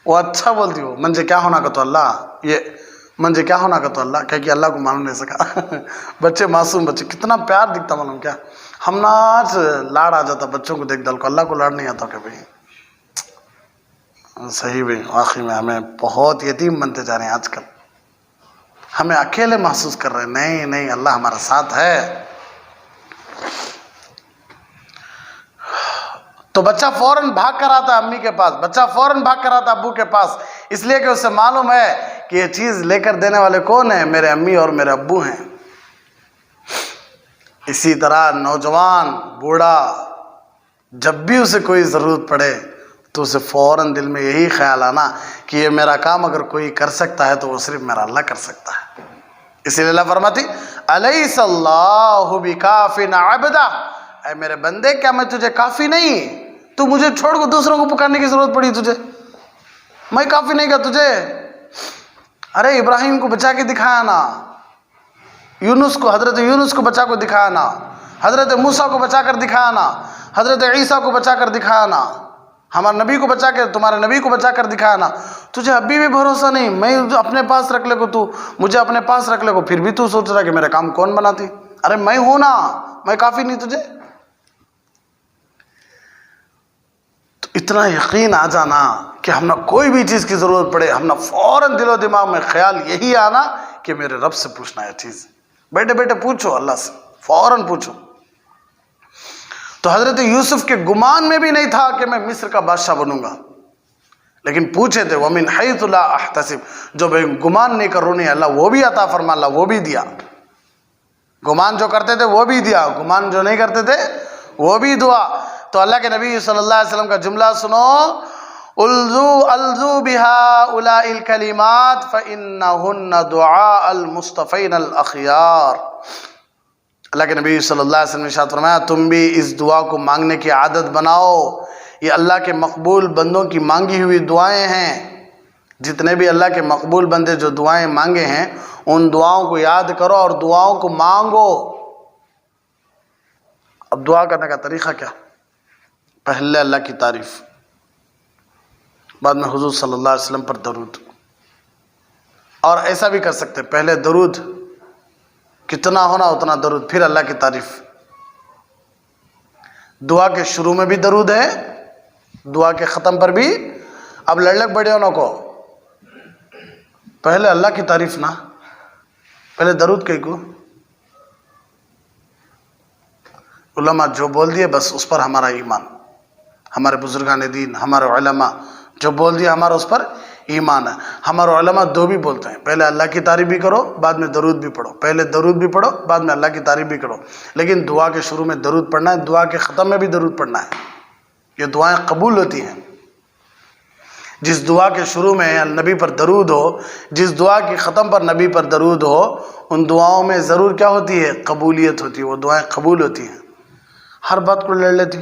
وہ اچھا بولتی ہو مجھے کیا ہونا کہ تو اللہ یہ منجھے کیا ہونا کا تو اللہ کہ اللہ کو معلوم نہیں سکا بچے معصوم بچے کتنا پیار دکھتا معلوم کیا ہم ناچ لاڑ آ جاتا بچوں کو دیکھ ڈال کو اللہ کو لاڑ نہیں آتا کبھی صحیح بھی آخری میں ہمیں بہت یتیم بنتے جا رہے ہیں آج کل ہمیں اکیلے محسوس کر رہے ہیں نہیں نہیں اللہ ہمارا ساتھ ہے تو بچہ فوراً بھاگ کر آتا امی کے پاس بچہ فوراً بھاگ کر آتا ابو کے پاس اس لیے کہ اسے معلوم ہے کہ یہ چیز لے کر دینے والے کون ہیں میرے امی اور میرے ابو ہیں اسی طرح نوجوان بوڑھا جب بھی اسے کوئی ضرورت پڑے تو اسے فوراً دل میں یہی خیال آنا کہ یہ میرا کام اگر کوئی کر سکتا ہے تو وہ صرف میرا اللہ کر سکتا ہے اسی لیے اللہ فرماتی الیس اللہ بکاف عبدہ اے میرے بندے کیا میں تجھے کافی نہیں تو مجھے چھوڑ کو دوسروں کو پکارنے کی ضرورت پڑی تجھے میں کافی نہیں کا تجھے ارے ابراہیم کو بچا کے دکھایا نا یونس کو حضرت یونس کو بچا کو دکھایا نا حضرت موسیٰ کو بچا کر دکھایا نا حضرت عیسیٰ کو بچا کر دکھایا نا ہمارے نبی کو بچا کے تمہارے نبی کو بچا کر دکھایا نا تجھے ابھی بھی بھروسہ نہیں میں اپنے پاس رکھ لے کو تو مجھے اپنے پاس رکھ لے کو پھر بھی تو سوچ رہا کہ میرا کام کون بناتی ارے میں ہوں نا میں کافی نہیں تجھے تو اتنا یقین آ جانا کہ ہم نہ کوئی بھی چیز کی ضرورت پڑے ہم نہ فوراً دل و دماغ میں خیال یہی آنا کہ میرے رب سے پوچھنا ہے چیز بیٹے بیٹے پوچھو اللہ سے فوراً پوچھو تو حضرت یوسف کے گمان میں بھی نہیں تھا کہ میں مصر کا بادشاہ بنوں گا لیکن پوچھے تھے وَمِنْ حَيْثُ لَا أَحْتَسِبْ جو گمان نہیں کرو نہیں اللہ وہ بھی عطا فرما اللہ وہ بھی دیا گمان جو کرتے تھے وہ بھی دیا گمان جو نہیں کرتے تھے وہ بھی دعا تو اللہ کے نبی صلی اللہ علیہ وسلم کا جملہ سنو الزو بِهَٰؤُلَاءِ الْكَلِمَاتِ فَإِنَّهُنَّ دُعَاءَ الْمُصْطَفَيْنَ الْأَخْيَارِ اللہ کے نبی صلی اللہ علیہ وسلم نے ارشاد فرمایا تم بھی اس دعا کو مانگنے کی عادت بناؤ یہ اللہ کے مقبول بندوں کی مانگی ہوئی دعائیں ہیں جتنے بھی اللہ کے مقبول بندے جو دعائیں مانگے ہیں ان دعاؤں کو یاد کرو اور دعاؤں کو مانگو اب دعا کرنے کا طریقہ کیا پہلے اللہ کی تعریف بعد میں حضور صلی اللہ علیہ وسلم پر درود اور ایسا بھی کر سکتے پہلے درود کتنا ہونا اتنا درود پھر اللہ کی تعریف دعا کے شروع میں بھی درود ہے دعا کے ختم پر بھی اب لڑلک بڑے ہونا کو پہلے اللہ کی تعریف نہ پہلے درود کہیں کو علماء جو بول دیے بس اس پر ہمارا ایمان ہمارے بزرگان دین ہمارے علماء جو بول دیا ہمارا اس پر ایمان ہے ہمارے علماء دو بھی بولتے ہیں پہلے اللہ کی تعریف بھی کرو بعد میں درود بھی پڑھو پہلے درود بھی پڑھو بعد میں اللہ کی تعریف بھی کرو لیکن دعا کے شروع میں درود پڑھنا ہے دعا کے ختم میں بھی درود پڑھنا ہے یہ دعائیں قبول ہوتی ہیں جس دعا کے شروع میں نبی پر درود ہو جس دعا کی ختم پر نبی پر درود ہو ان دعاؤں میں ضرور کیا ہوتی ہے قبولیت ہوتی ہے وہ دعائیں قبول ہوتی ہیں ہر بات کو لڑ لیتی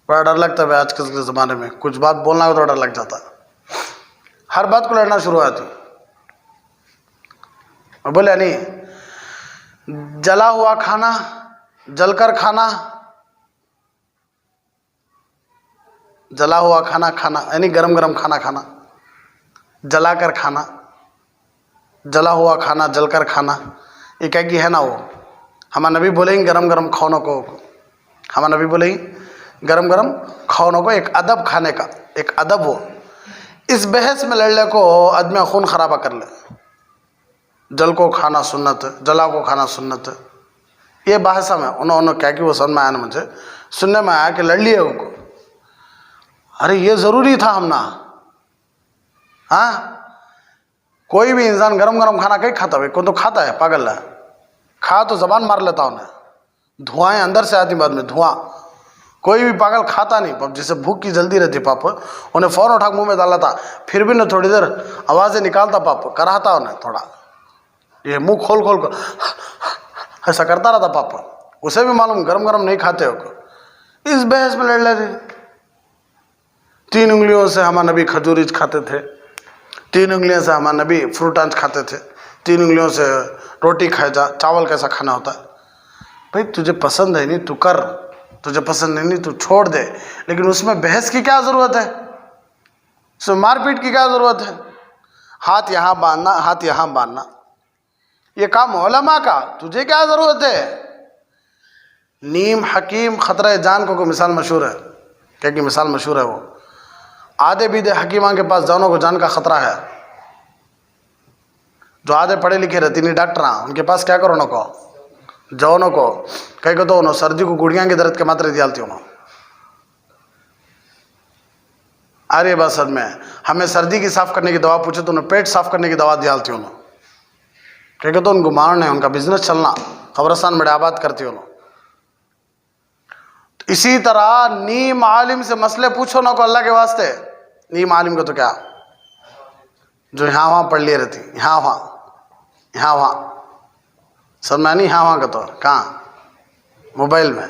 بڑا ڈر لگتا ہے آج کل کے زمانے میں کچھ بات بولنا ہو تو ڈر لگ جاتا ہر بات کو لڑنا شروع ہوتی اور بولے نہیں جلا ہوا کھانا جل کر کھانا جلا ہوا کھانا کھانا یعنی گرم گرم کھانا کھانا جلا کر کھانا جلا ہوا کھانا جل کر کھانا یہ کیا کہ ہے نا وہ ہمارا نبی بولیں گے گرم گرم کھانوں کو ہمارا نبی بولیں گے گرم گرم کھانوں کو ایک ادب کھانے کا ایک ادب ہو اس بحث میں لڑنے کو آدمی خون خرابہ کر لے جل کو کھانا سنت جلا کو کھانا سنت یہ بحثہ میں انہوں کیا کہ وہ سن میں آیا نا مجھے سننے میں آیا کہ لڑ لیے ان کو ارے یہ ضروری تھا ہم نا ہاں کوئی بھی انسان گرم گرم کھانا کہیں کھاتا ہے کوئی تو کھاتا ہے پاگل ہے کھا تو زبان مار لیتا انہیں دھوائیں اندر سے آتی بعد میں دھواں کوئی بھی پاگل کھاتا نہیں پاپ جسے بھوک کی جلدی رہتی پاپ انہیں فوراً اٹھا منہ میں ڈالا تھا پھر بھی نہ تھوڑی دیر آوازیں نکالتا پاپ کراتا انہیں تھوڑا یہ منہ کھول کھول کر ایسا کرتا رہتا پاپ اسے بھی معلوم گرم گرم نہیں کھاتے ہو اس بحث میں لڑ لیتے 3 انگلیوں سے ہمارا نبی کھجوریچ کھاتے تھے 3 انگلیوں سے ہمارا نبی فروٹانچ کھاتے تھے 3 انگلیوں سے روٹی کھائے جا چاول کیسا کھانا ہوتا ہے بھائی تجھے پسند ہے نہیں تو کر تجھے پسند نہیں تو چھوڑ دے لیکن اس میں بحث کی کیا ضرورت ہے اس میں مار پیٹ کی کیا ضرورت ہے ہاتھ یہاں باندھنا، ہاتھ یہاں باندھنا، یہ کام علماء کا، تجھے کیا ضرورت ہے؟ نیم حکیم خطرہ جان کو مثال مشہور ہے، کیا کی مثال مشہور ہے؟ وہ آدھے بیدے حکیمان کے پاس جانوں کو جان کا خطرہ ہے، جو آدھے پڑھے لکھے رہتی نہیں ڈاکٹر ان کے پاس کیا کرو نہ کو جاؤ نہ کو کہیں کہ تو انہوں سردی کو گڑیاں کی درد کے ماترے دیالتی انہوں آ رہی ہے بات سر میں، ہمیں سردی کی صاف کرنے کی دوا پوچھے تو انہیں پیٹ صاف کرنے کی دوا دیالتی انہوں کہیں کہ تو ان کو مارنے ان کا بزنس چلنا قبرستان بڑے آباد کرتی انہوں۔ اسی طرح نیم عالم سے مسئلے پوچھو نہ کو اللہ کے واسطے، نیم عالم کو تو کیا جو یہاں وہاں پڑھ لیے رہتی، یہاں وہاں سر میں نہیں، یہاں وہاں کا تو کہاں موبائل میں،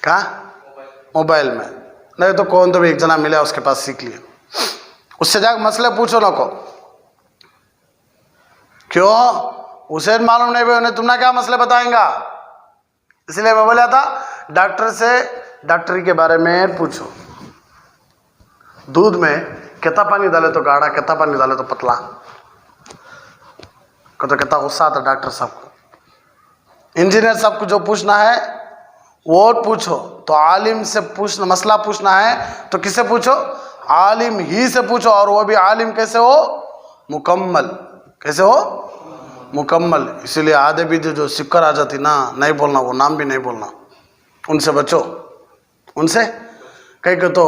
کہاں موبائل میں، نہیں تو کون تو بھی ایک جنا ملا اس کے پاس سیکھ لیا، اس سے جا کے مسئلے پوچھو نہ کو، کیوں اسے معلوم نہیں بھائی انہیں تم نے کیا مسئلے بتائیں گا، اس لیے میں بولا تھا ڈاکٹر سے ڈاکٹری کے بارے میں پوچھو، دودھ میں کتنا پانی ڈالے تو گاڑھا، کتنا پانی ڈالے تو پتلا، تو کتنا غصہ آتا ڈاکٹر صاحب کو، انجینئر صاحب کو جو پوچھنا ہے وہ پوچھو، تو عالم سے پوچھنا، مسئلہ پوچھنا ہے تو کس سے پوچھو؟ عالم ہی سے پوچھو، اور وہ بھی عالم کیسے ہو؟ مکمل، کیسے ہو؟ مکمل۔ اسی لیے آدھے بھی جو سکر آ جاتی نا، نہیں بولنا، وہ نام بھی نہیں بولنا، ان سے بچو، ان سے کہیں کہ تو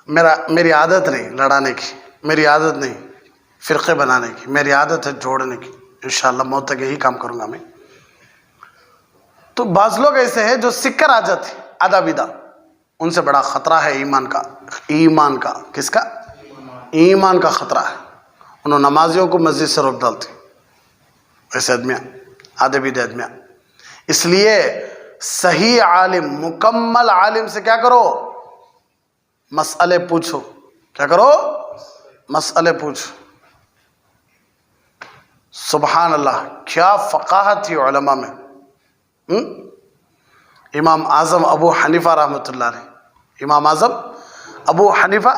میری عادت نہیں لڑانے کی، میری عادت نہیں فرقے بنانے کی، میری عادت ہے جوڑنے کی، انشاءاللہ موت تک یہی کام کروں گا میں۔ تو بعض لوگ ایسے ہیں جو سکر آ جاتے آدھا بیدہ، ان سے بڑا خطرہ ہے ایمان کا، ایمان کا، کس کا؟ ایمان کا خطرہ ہے، انہوں نمازیوں کو مسجد سے روک ڈالتے ایسے آدمیاں، آدھے بیدے آدمیاں۔ اس لیے صحیح عالم، مکمل عالم سے کیا کرو؟ مسئلے پوچھو، کیا کرو؟ مسئلے پوچھو۔ سبحان اللہ، کیا فقاہت تھی علماء میں۔ امام اعظم ابو حنیفہ رحمۃ اللہ علیہ، امام اعظم ابو حنیفہ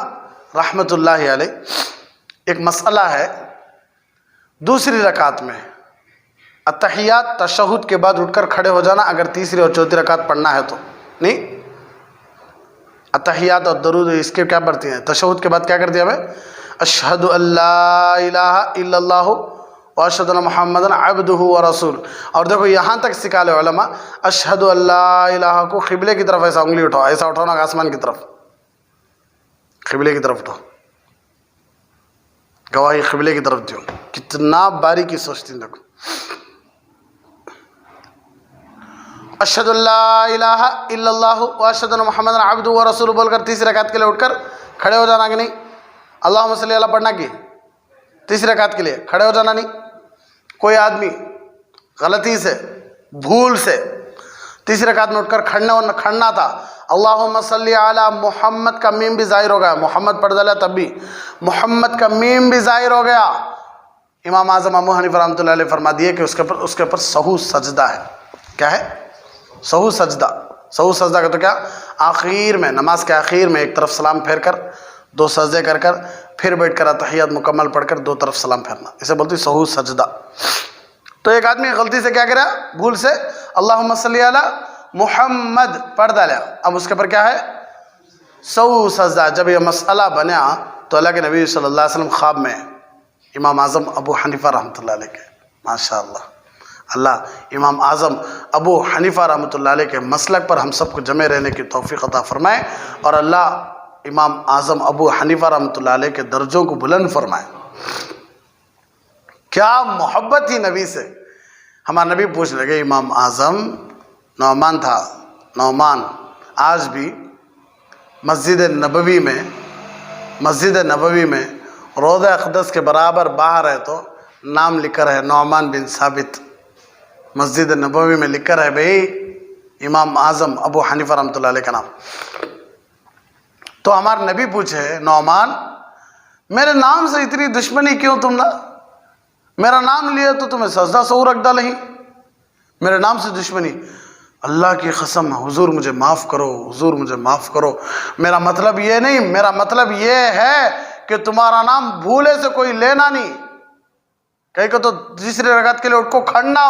رحمۃ اللہ علیہ، ایک مسئلہ ہے دوسری رکعت میں اتحیات تشہد کے بعد اٹھ کر کھڑے ہو جانا، اگر تیسری اور چوتھی رکعت پڑھنا ہے تو، نہیں اتحیات اور درود اس کے کیا پڑھتی ہیں؟ تشہد کے بعد کیا کر دیا ہمیں؟ اشہد ان لا الہ الا اللہ واشہد ان محمدن عبدہ ورسول۔ اور دیکھو یہاں تک سکھا لے علماء، اشہد ان لا الہ کو قبلے کی طرف ایسا انگلی اٹھاؤ، ایسا اٹھاؤ نا آسمان کی طرف، قبلے کی طرف اٹھاؤ، گواہی قبلے کی طرف دیو، کتنا باریکی سوچتی ہیں دیکھو۔ اشہد ان لا الہ الا اللہ واشہد ان محمدن عبدہ ورسول بول کر تیسری رکعت کے لیے اٹھ کر کھڑے ہو جانا کہ نہیں؟ اللہم صلی اللہ پڑھنا کی تیسری رکعت کے لیے کھڑے ہو جانا نہیں؟ کوئی آدمی غلطی سے، بھول سے تیسری رکعت میں اٹھ کر کھڑنا تھا، اللہم صلی علی محمد کا میم بھی ظاہر ہو گیا، محمد پڑھ ڈالا تب بھی محمد کا میم بھی ظاہر ہو گیا، امام اعظم ابو حنیفہ رحمۃ اللہ علیہ فرما دیے کہ اس کے اوپر سہو سجدہ ہے۔ کیا ہے؟ سہو سجدہ۔ سہو سجدہ کا تو کیا؟ آخر میں، نماز کے آخر میں ایک طرف سلام پھیر کر دو سجدے کر کر پھر بیٹھ کر اتحیات مکمل پڑھ کر دو طرف سلام پھیرنا، اسے بولتی سہو سجدہ۔ تو ایک آدمی غلطی سے کیا کرا؟ بھول سے اللہم صلی علی محمد پڑھ ڈالا، اب اس کے پر کیا ہے؟ سہو سجدہ۔ جب یہ مسئلہ بنا تو اللہ کے نبی صلی اللہ علیہ وسلم خواب میں امام اعظم ابو حنیفہ رحمۃ اللہ علیہ کے، ماشاء اللہ، اللہ امام اعظم ابو حنیفہ رحمۃ اللہ علیہ کے مسلک پر ہم سب کو جمع رہنے کی توفیق عطا فرمائے، اور اللہ امام اعظم ابو حنیفہ رحمۃ اللہ علیہ کے درجوں کو بلند فرمائے۔ کیا محبت تھی نبی سے۔ ہمارا نبی پوچھ لگے، امام اعظم نعمان تھا، نعمان آج بھی مسجد نبوی میں روضہ اقدس کے برابر باہر ہے تو نام لکھ کر ہے نعمان بن ثابت، مسجد نبوی میں لکھ کر ہے بھئی امام اعظم ابو حنیفہ رحمۃ اللہ علیہ کا نام۔ تو ہمارے نبی پوچھے، نعمان میرے نام سے اتنی دشمنی کیوں تم نے؟ میرا نام لیا تو تمہیں سجدہ سہو رکھ ڈالا ہی، میرے نام سے دشمنی۔ اللہ کی قسم حضور مجھے معاف کرو، حضور مجھے معاف کرو، میرا مطلب یہ نہیں، میرا مطلب یہ ہے کہ تمہارا نام بھولے سے کوئی لینا نہیں. کہیں کہ تو تیسری رکعت کے لیے اٹھ کو کھڑنا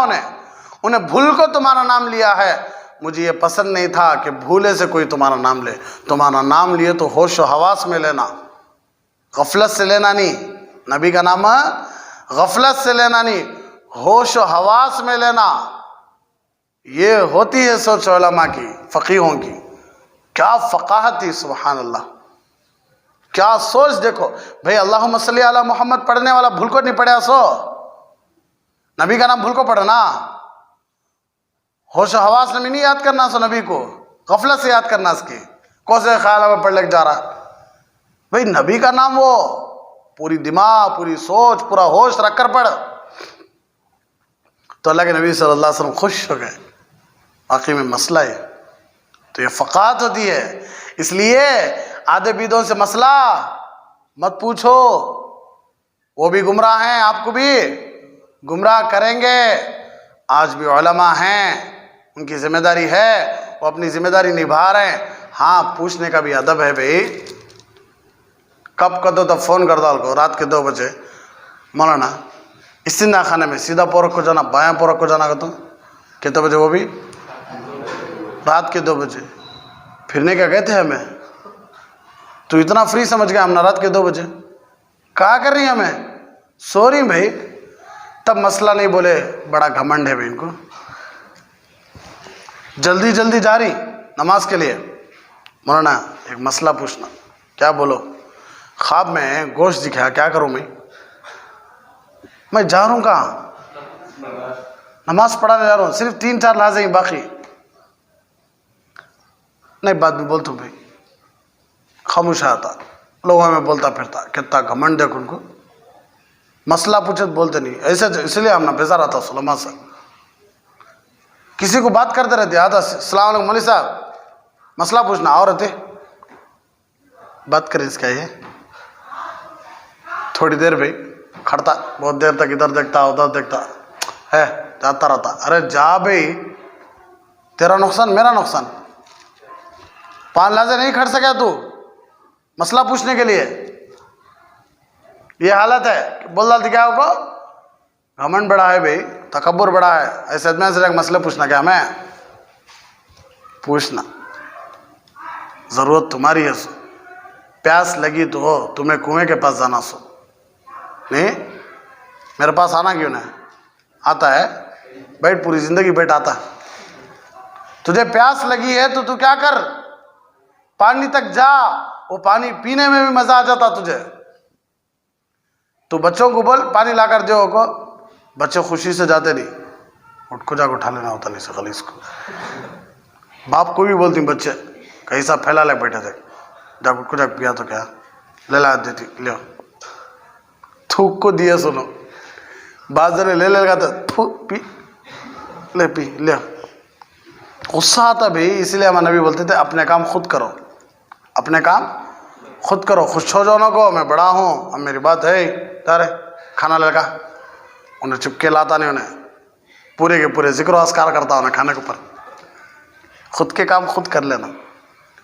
انہیں بھول کو تمہارا نام لیا ہے. مجھے یہ پسند نہیں تھا کہ بھولے سے کوئی تمہارا نام لے. تمہارا نام لیے تو ہوش و حواس میں لینا، غفلت سے لینا نہیں. نبی کا نام غفلت سے لینا نہیں، ہوش و حواس میں لینا. یہ ہوتی ہے سوچ علماء کی، فقیہوں کی. کیا فقاہت تھی، سبحان اللہ، کیا سوچ. دیکھو بھئی اللہم صلی علی محمد پڑھنے والا بھول کو نہیں پڑھا، سو نبی کا نام بھول کو پڑھنا. ہوش و حواس میں نہیں یاد کرنا سو نبی کو، غفلت سے یاد کرنا. اس کی کون سے خیال میں پڑھ لے جا رہا. بھئی نبی کا نام وہ پوری دماغ، پوری سوچ، پورا ہوش رکھ کر پڑھ. تو اللہ کے نبی صلی اللہ علیہ وسلم خوش ہو گئے. واقعی میں مسئلہ ہے. تو یہ فقاہت ہوتی ہے. اس لیے آدھے بیدوں سے مسئلہ مت پوچھو، وہ بھی گمراہ ہیں، آپ کو بھی گمراہ کریں گے. آج بھی علماء ہیں، ان کی ذمہ داری ہے، وہ اپنی ذمہ داری نبھا رہے ہیں. ہاں پوچھنے کا بھی ادب ہے بھئی. کب کر دو تب فون کر دو کو رات کے 2 بجے، مولانا استنجا خانے میں سیدھا پورک کو جانا، بایاں پورک کو جانا. کہتا کتنے بجے؟ وہ بھی رات کے 2 بجے. پھرنے کیا کہتے ہیں ہمیں؟ تو اتنا فری سمجھ گیا ہم نا رات کے 2 بجے. کہا کر رہی ہیں ہمیں؟ سو رہی بھائی. تب مسئلہ نہیں بولے، بڑا گھمنڈ ہے بھائی ان کو. جلدی جلدی جا رہی نماز کے لیے. مولانا ایک مسئلہ پوچھنا. کیا بولو؟ خواب میں گوشت دکھایا، کیا کروں میں جا رہا ہوں کہاں؟ نماز پڑھانے جا رہا ہوں. صرف 3-4 لازیں ہیں، باقی نہیں. بات بھی بولتا ہوں بھائی، خاموش آتا لوگوں میں بولتا پھرتا. کتنا گھمنڈ دیکھ ان کو. مسئلہ پوچھے تو بولتے نہیں. ایسے اس لیے ہم نہ بیزار آتا علماء سے. کسی کو بات کرتے رہتے، آتا السلام علیکم مولوی صاحب، مسئلہ پوچھنا. اور رہتے بات کریں اس کا. یہ تھوڑی دیر بھائی کھڑتا، بہت دیر تک ادھر دیکھتا ادھر دیکھتا ہے، جاتا رہتا. ارے جا بھائی، تیرا نقصان میرا نقصان. 5 لازے نہیں کھڑ سکا تو مسئلہ پوچھنے کے لیے. یہ حالت ہے. بول ڈالتی کیا کو گھمنڈ بڑا ہے بھائی، تکبر بڑا ہے. ایسے آدمی سے مسئلہ پوچھنا کیا ہمیں؟ پوچھنا ضرورت تمہاری ہے. سو پیاس لگی تو ہو تمہیں کنویں کے پاس جانا. سو نہیں میرے پاس آنا کیوں نہیں؟ آتا ہے بیٹھ، پوری زندگی بیٹھ آتا. تجھے پیاس لگی ہے تو تو کیا کر، پانی تک جا. وہ پانی پینے میں بھی مزہ آ جاتا تجھے. تو بچوں کو بول پانی لا کر دو کو، بچے خوشی سے جاتے نہیں. اٹھ کو جا کے اٹھا لینا ہوتا نہیں سے خلیص کو. باپ کو بھی بولتی بچے کہیں سا پھیلا لے بیٹھے تھے، جب اٹھ کو جا پیا تو کیا لے لا دیتی، لے تھوک کو دیا. سنو بازر لے لے لگا تو پی لے، پی لے. غصہ آتا بھائی. اس لیے ہمارے نبی بولتے تھے اپنے کام خود کرو، اپنے کام خود کرو. خوش ہو جاؤ نہ کو میں بڑا ہوں، اب میری بات ہے. تارے کھانا لے کا انہیں چپکے لاتا نہیں، انہیں پورے کے پورے ذکر و اذکار کرتا انہیں کھانے کے اوپر. خود کے کام خود کر لینا.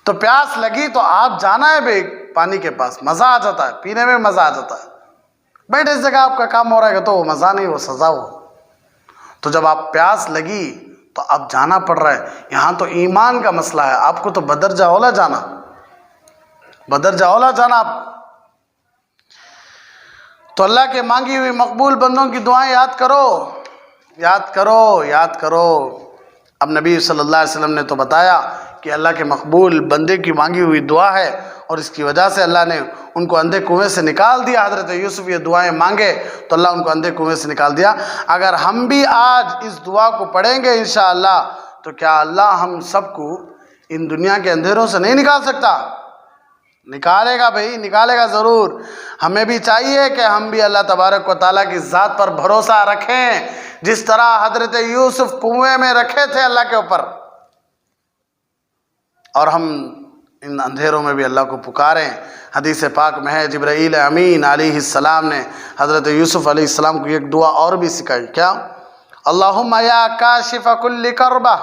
تو پیاس لگی تو آپ جانا ہے بھائی پانی کے پاس. مزہ آ جاتا ہے، پینے میں مزہ آ جاتا ہے. بیٹھے اس جگہ آپ کا کام ہو رہا ہے تو وہ مزہ نہیں، وہ سزا ہو. تو جب آپ پیاس لگی تو اب جانا پڑ رہا ہے. یہاں تو ایمان کا مسئلہ ہے. آپ کو تو بدرجہ اولا جانا، بدرجہ اولا جانا آپ. تو اللہ کے مانگی ہوئی مقبول بندوں کی دعائیں یاد کرو، یاد کرو، یاد کرو. اب نبی صلی اللہ علیہ وسلم نے تو بتایا کہ اللہ کے مقبول بندے کی مانگی ہوئی دعا ہے، اور اس کی وجہ سے اللہ نے ان کو اندھے کنویں سے نکال دیا. حضرت یوسف یہ دعائیں مانگے تو اللہ ان کو اندھے کنویں سے نکال دیا. اگر ہم بھی آج اس دعا کو پڑھیں گے انشاءاللہ تو کیا اللہ ہم سب کو ان دنیا کے اندھیروں سے نہیں نکال سکتا؟ نکالے گا بھائی، نکالے گا ضرور. ہمیں بھی چاہیے کہ ہم بھی اللہ تبارک و تعالیٰ کی ذات پر بھروسہ رکھیں، جس طرح حضرت یوسف کنویں میں رکھے تھے اللہ کے اوپر. اور ہم ان اندھیروں میں بھی اللہ کو پکاریں. حدیث پاک میں ہے جبرائیل امین علیہ السلام نے حضرت یوسف علیہ السلام کو ایک دعا اور بھی سکھائی. کیا؟ اللہم یا کاشف کل کربہ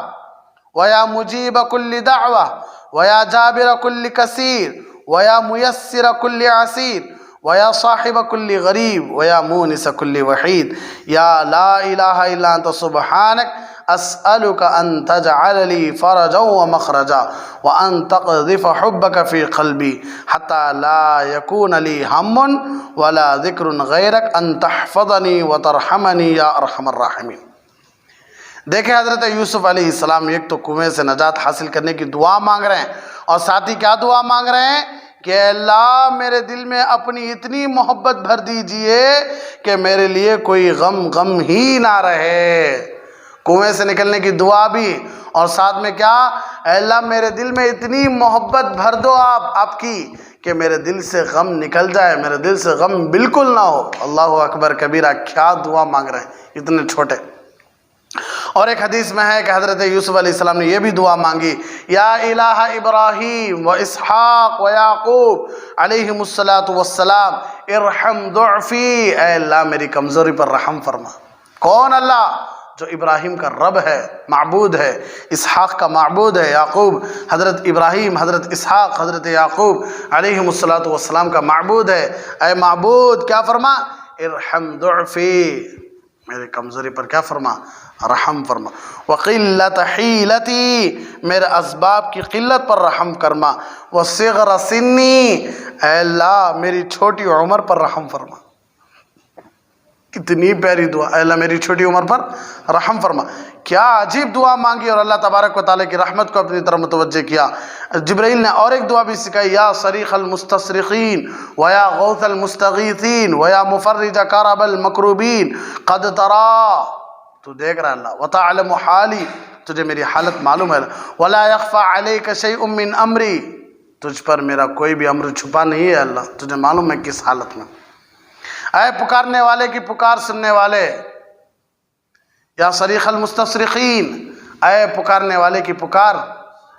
ویا مجیب کل دعوہ ویا جابر کل کثیر ویا میسر کل عسیر وَيَا صَاحِبَ كُلِّ غَرِيبٍ وَيَا مُونِسَ كُلِّ وَحِيدٍ يَا لَا إِلَٰهَ إِلَّا أَنْتَ سُبْحَانَكَ أسألك أن تجعل لي فرجا ومخرجا وأن تقذف حبك في قلبي حتى لا يكون لي هم ولا ذكر غيرك أن تحفظني وترحمني يا أرحم الراحمين۔ دیکھیں حضرت یوسف علیہ السلام ایک تو کنویں سے نجات حاصل کرنے کی دعا مانگ رہے ہیں، اور ساتھ ہی کیا دعا مانگ رہے ہیں کہ اللہ میرے دل میں اپنی اتنی محبت بھر دیجئے کہ میرے لیے کوئی غم ہی نہ رہے۔ کنویں سے نکلنے کی دعا بھی، اور ساتھ میں کیا، اے اللہ میرے دل میں اتنی محبت بھر دو آپ کی کہ میرے دل سے غم نکل جائے، میرے دل سے غم بالکل نہ ہو۔ اللہ اکبر کبیرہ، کیا دعا مانگ رہے ہیں اتنے چھوٹے۔ اور ایک حدیث میں ہے کہ حضرت یوسف علیہ السلام نے یہ بھی دعا مانگی، یا الہ ابراہیم و اسحاق و یعقوب علیہم السلام ارحم ضعفی، اے اللہ میری کمزوری پر رحم فرما۔ کون؟ اللہ جو ابراہیم کا رب ہے، معبود ہے، اسحاق کا معبود ہے، یعقوب حضرت ابراہیم، حضرت اسحاق، حضرت یعقوب علیہم السلام کا معبود ہے۔ اے معبود کیا فرما؟ ارحم ضعفی، میرے کمزوری پر کیا فرما؟ رحم فرما۔ وقلت حیلتی، میرے اسباب کی قلت پر رحم فرما۔ وصغر سنی، اے اللہ میری چھوٹی عمر پر رحم فرما۔ کتنی پیاری دعا، اے اللہ میری چھوٹی عمر پر رحم فرما۔ کیا عجیب دعا مانگی، اور اللہ تبارک و تعالیٰ کی رحمت کو اپنی طرف متوجہ کیا۔ جبرائیل نے اور ایک دعا بھی سکھائی، یا صریخ المستصرخین ویا غوث المستغیثین ویا مفرج کرب المکروبین قد ترا، تو دیکھ رہا ہے اللہ، وتعلم حالی، تجھے میری حالت معلوم ہے، ولا یخفی علیک شیء من امری، تجھ پر میرا کوئی بھی امر چھپا نہیں ہے اللہ، تجھے معلوم ہے کس حالت میں۔ اے پکارنے والے کی پکار سننے والے، یا صریخ المستصرخین، اے پکارنے والے کی پکار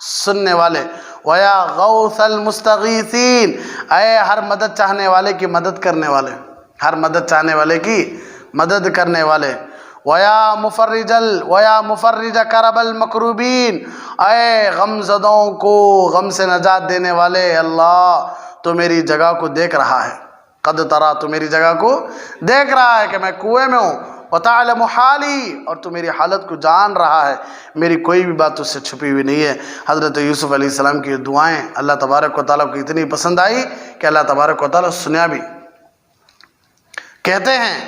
سننے والے، ویا غوث المستغیثین، اے ہر مدد چاہنے والے کی مدد کرنے والے، ہر مدد چاہنے والے کی مدد کرنے والے، ویا مفرج کرب المکروبین، اے غم زدوں کو غم سے نجات دینے والے، اللہ تو میری جگہ کو دیکھ رہا ہے، قد ترا، تو میری جگہ کو دیکھ رہا ہے کہ میں کنویں میں ہوں، وتعلم حالی، اور تو میری حالت کو جان رہا ہے، میری کوئی بھی بات اس سے چھپی ہوئی نہیں ہے۔ حضرت یوسف علیہ السلام کی دعائیں اللہ تبارک و تعالیٰ کو اتنی پسند آئی کہ اللہ تبارک و تعالیٰ سنیا بھی۔ کہتے ہیں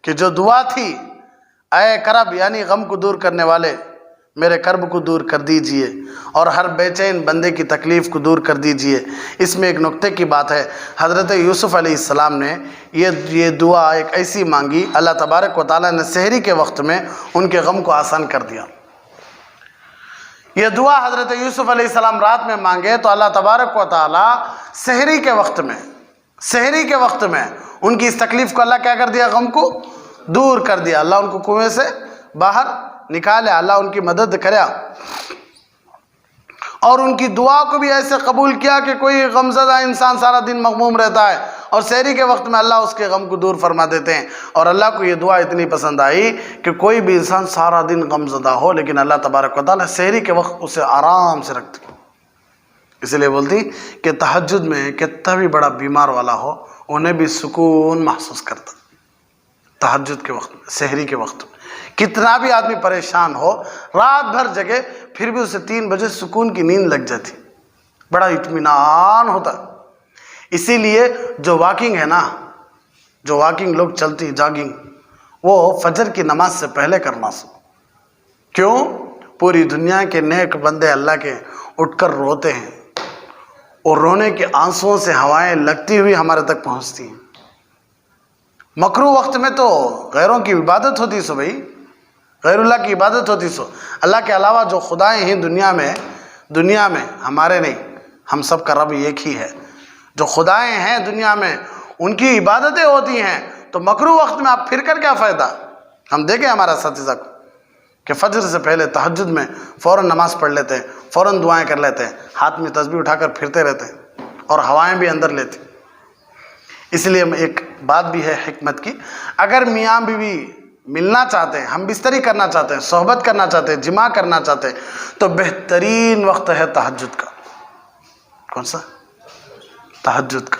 کہ جو دعا تھی، اے کرب یعنی غم کو دور کرنے والے، میرے کرب کو دور کر دیجئے اور ہر بے چین بندے کی تکلیف کو دور کر دیجئے۔ اس میں ایک نقطے کی بات ہے، حضرت یوسف علیہ السلام نے یہ دعا ایک ایسی مانگی، اللہ تبارک و تعالیٰ نے سحری کے وقت میں ان کے غم کو آسان کر دیا۔ یہ دعا حضرت یوسف علیہ السلام رات میں مانگے تو اللہ تبارک و تعالیٰ سحری کے وقت میں ان کی اس تکلیف کو اللہ کیا کر دیا؟ غم کو دور کر دیا۔ اللہ ان کو کنویں سے باہر نکالے، اللہ ان کی مدد کریا، اور ان کی دعا کو بھی ایسے قبول کیا کہ کوئی غمزدہ انسان سارا دن مغموم رہتا ہے اور سحری کے وقت میں اللہ اس کے غم کو دور فرما دیتے ہیں۔ اور اللہ کو یہ دعا اتنی پسند آئی کہ کوئی بھی انسان سارا دن غمزدہ ہو لیکن اللہ تبارک و تعالیٰ سحری کے وقت اسے آرام سے رکھتے، اس لیے بولتی کہ تہجد میں کتنا بھی بڑا بیمار والا ہو انہیں بھی سکون محسوس کرتا، تہجد کے وقت میں، سحری کے وقت میں کتنا بھی آدمی پریشان ہو، رات بھر جگے پھر بھی اسے 3 بجے سکون کی نیند لگ جاتی، بڑا اطمینان ہوتا۔ اسی لیے جو واکنگ ہے نا، جو واکنگ لوگ چلتی جاگنگ، وہ فجر کی نماز سے پہلے کرنا سو۔ کیوں؟ پوری دنیا کے نیک بندے اللہ کے اٹھ کر روتے ہیں، اور رونے کے آنسوؤں سے ہوائیں لگتی ہوئی ہمارے تک پہنچتی ہیں۔ مکروہ وقت میں تو غیروں کی عبادت ہوتی سو، بھائی غیر اللہ کی عبادت ہوتی سو۔ اللہ کے علاوہ جو خدائیں ہیں دنیا میں ہمارے نہیں، ہم سب کا رب ایک ہی ہے۔ جو خدائیں ہیں دنیا میں ان کی عبادتیں ہوتی ہیں، تو مکروہ وقت میں آپ پھر کر کیا فائدہ؟ ہم دیکھیں ہمارا اساتذہ کو کہ فجر سے پہلے تہجد میں فوراً نماز پڑھ لیتے ہیں، فوراً دعائیں کر لیتے ہیں، ہاتھ میں تسبیح اٹھا کر پھرتے رہتے ہیں اور ہوائیں بھی اندر لیتے۔ اس لیے ایک بات بھی ہے حکمت کی، اگر میاں بیوی ملنا چاہتے ہیں، ہم بستری کرنا چاہتے ہیں، صحبت کرنا چاہتے ہیں، جماع کرنا چاہتے ہیں، تو بہترین وقت ہے تہجد کا۔ کون سا؟ تہجد کا۔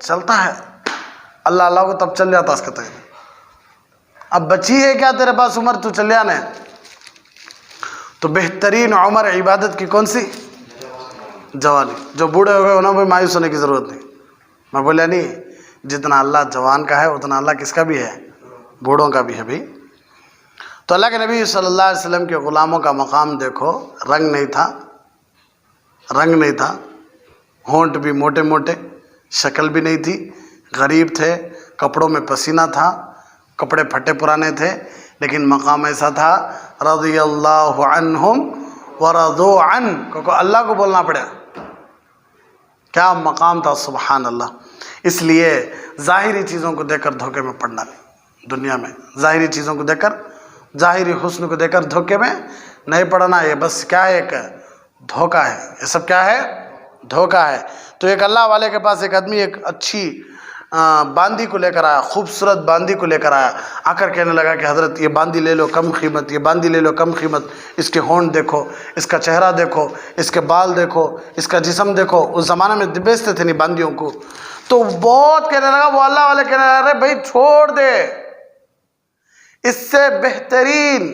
چلتا ہے اللہ اللہ کو تب چل جاتا اس کا تک. اب بچی ہے کیا تیرے پاس عمر تو چل جانا ہے. تو بہترین عمر عبادت کی کون سی؟ جوانی. جو بوڑھے ہو گئے انہوں بھی مایوس ہونے کی ضرورت نہیں. میں بولیا نہیں جتنا اللہ جوان کا ہے اتنا اللہ کس کا بھی ہے؟ بوڑھوں کا بھی ہے بھائی. تو اللہ کے نبی صلی اللہ علیہ وسلم کے غلاموں کا مقام دیکھو. رنگ نہیں تھا، ہونٹ بھی موٹے موٹے، شکل بھی نہیں تھی، غریب تھے، کپڑوں میں پسینہ تھا، کپڑے پھٹے پرانے تھے، لیکن مقام ایسا تھا رضی اللہ عنہم ورضوا عنہ کو اللہ کو بولنا پڑا. کیا مقام تھا سبحان اللہ. اس لیے ظاہری چیزوں کو دیکھ کر دھوکے میں پڑنا نہیں. دنیا میں ظاہری چیزوں کو دیکھ کر، ظاہری حسن کو دیکھ کر دھوکے میں نہیں پڑنا. یہ بس کیا ہے؟ ایک دھوکہ ہے. یہ سب کیا ہے؟ دھوکہ ہے. تو ایک اللہ والے کے پاس ایک آدمی ایک اچھی باندی کو لے کر آیا، خوبصورت باندی کو لے کر آیا. آ کر کہنے لگا کہ حضرت یہ باندی لے لو کم قیمت، یہ باندی لے لو کم قیمت. اس کے ہونٹ دیکھو، اس کا چہرہ دیکھو، اس کے بال دیکھو، اس کا جسم دیکھو. اس زمانے میں بیچتے تھے نہیں باندیوں کو. تو بہت کہنے لگا، وہ اللہ والے کہنے لگا ارے بھائی چھوڑ دے، اس سے بہترین،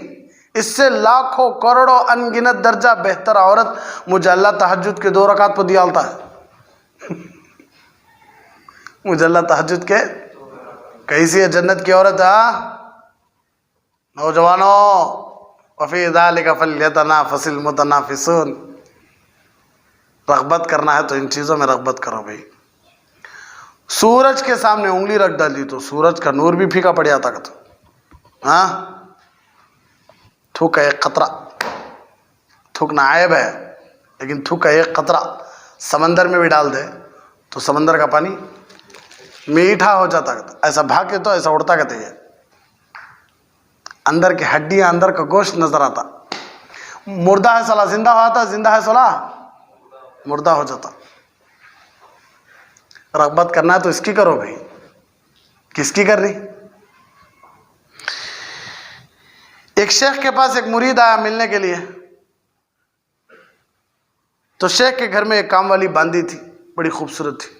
اس سے لاکھوں کروڑوں انگنت درجہ بہتر عورت مجھے اللہ تہجد کے 2 رکعت پر دیا ہوتا ہے. مجھے اللہ تہجد کے کیسی ہے جنت کی عورت. نوجوانوں وفی ذالک فلیتنافس المتنافسون. رغبت کرنا ہے تو ان چیزوں میں رغبت کرو بھائی. سورج کے سامنے انگلی رکھ ڈالی تو سورج کا نور بھی پھیکا پڑ جاتا. تھوک کا ایک قطرہ، تھوکنا عیب ہے، لیکن تھوک کا ایک قطرہ سمندر میں بھی ڈال دے تو سمندر کا پانی میٹھا ہو جاتا. ایسا بھاگے تو ایسا اڑتا کہتے ہیں. اندر کی ہڈیاں، اندر کا گوشت نظر آتا. مردہ ہے صلاح زندہ ہو جاتا، زندہ ہے صلاح مردہ ہو جاتا. رغبت کرنا ہے تو اس کی کرو بھائی. کس کی کر رہی؟ ایک شیخ کے پاس ایک مرید آیا ملنے کے لیے. تو شیخ کے گھر میں ایک کام والی باندی تھی، بڑی خوبصورت تھی.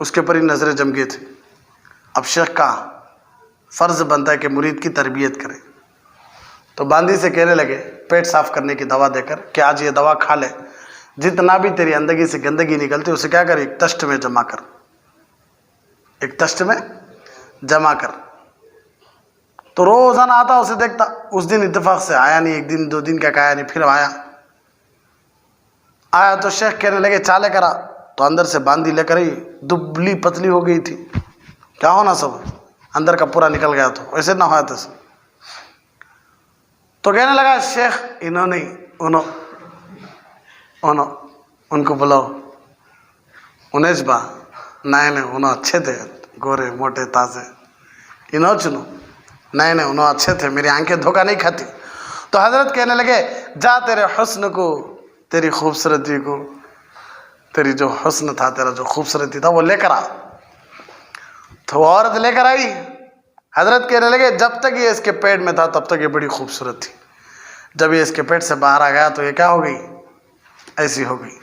اس کے پر ہی نظریں جم گئے تھے. اب شیخ کا فرض بنتا ہے کہ مرید کی تربیت کرے. تو باندی سے کہنے لگے پیٹ صاف کرنے کی دوا دے کر کہ آج یہ دوا کھا لے، جتنا بھی تیری اندگی سے گندگی نکلتی اسے کیا کر ایک تشت میں جمع کر، ایک تشت میں جمع کر. تو روزانہ آتا اسے دیکھتا. اس دن اتفاق سے آیا نہیں، 1 دن 2 دن کا آیا نہیں، پھر آیا تو شیخ کہنے لگے چالے کرا. تو اندر سے باندی لے کر ہی دبلی پتلی ہو گئی تھی. کیا ہونا سب اندر کا پورا نکل گیا. تو ایسے نہ ہوا تھا. تو کہنے لگا شیخ انہوں نہیں، ان کو بلاؤ. انیش با نہیں انہوں اچھے تھے، گورے موٹے تازے. انہوں چنو نہیں انہوں اچھے تھے، میری آنکھیں دھوکہ نہیں کھاتی. تو حضرت کہنے لگے جا تیرے حسن کو، تیری خوبصورتی کو، تیری جو حسن تھا، تیرا جو خوبصورتی تھا وہ لے کر آ. تو وہ عورت لے کر آئی. حضرت کہنے لگے جب تک یہ اس کے پیٹ میں تھا تب تک یہ بڑی خوبصورت تھی. جب یہ اس کے پیٹ سے باہر آ گیا تو یہ کیا ہو گئی؟ ایسی ہو گئی.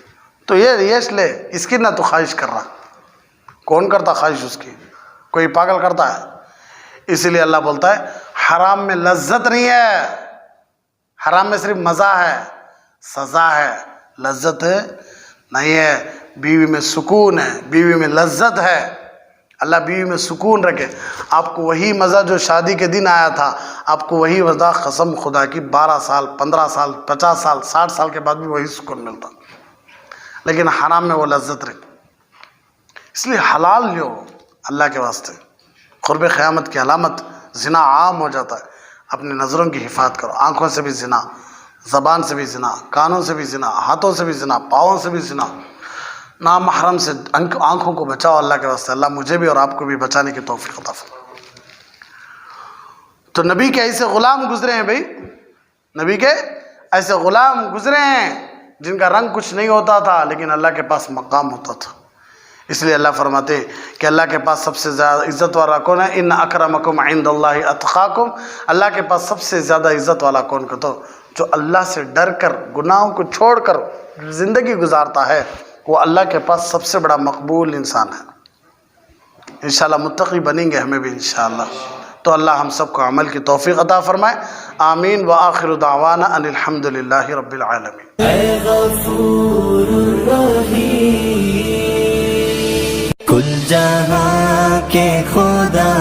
تو یہ لے، اس کی نہ تو خواہش کر رہا. کون کرتا خواہش اس کی؟ کوئی پاگل کرتا ہے. اسی لیے اللہ بولتا ہے حرام میں لذت نہیں ہے، حرام میں صرف مزہ ہے، سزا ہے، لذت نہیں ہے. بیوی میں سکون ہے، بیوی میں لذت ہے. اللہ بیوی میں سکون رکھے. آپ کو وہی مزہ جو شادی کے دن آیا تھا، آپ کو وہی مزہ قسم خدا کی 12 سال 15 سال 50 سال 60 سال کے بعد بھی وہی سکون ملتا. لیکن حرام میں وہ لذت رہی. اس لیے حلال لو اللہ کے واسطے. قرب قیامت کی علامت زنا عام ہو جاتا ہے. اپنی نظروں کی حفاظت کرو. آنکھوں سے بھی زنا، زبان سے بھی زنا، کانوں سے بھی زنا، ہاتھوں سے بھی زنا، پاؤں سے بھی زنا. نامحرم سے آنکھوں کو بچاؤ اللہ کے واسطے. اللہ مجھے بھی اور آپ کو بھی بچانے کی توفیق عطا فرمائے. تو نبی کے ایسے غلام گزرے ہیں بھائی، نبی کے ایسے غلام گزرے ہیں جن کا رنگ کچھ نہیں ہوتا تھا لیکن اللہ کے پاس مقام ہوتا تھا. اس لیے اللہ فرماتے کہ اللہ کے پاس سب سے زیادہ عزت والا کون ہے؟ ان اکرمکم عند اللہ اتقاکم. اللہ کے پاس سب سے زیادہ عزت والا کون کا؟ تو جو اللہ سے ڈر کر گناہوں کو چھوڑ کر زندگی گزارتا ہے وہ اللہ کے پاس سب سے بڑا مقبول انسان ہے. انشاءاللہ متقی بنیں گے ہمیں بھی انشاءاللہ. تو اللہ ہم سب کو عمل کی توفیق عطا فرمائے. آمین. وآخر دعوانا ان الحمد للہ رب العالمین. اے غفور الرحیم، کل جہاں کے خدا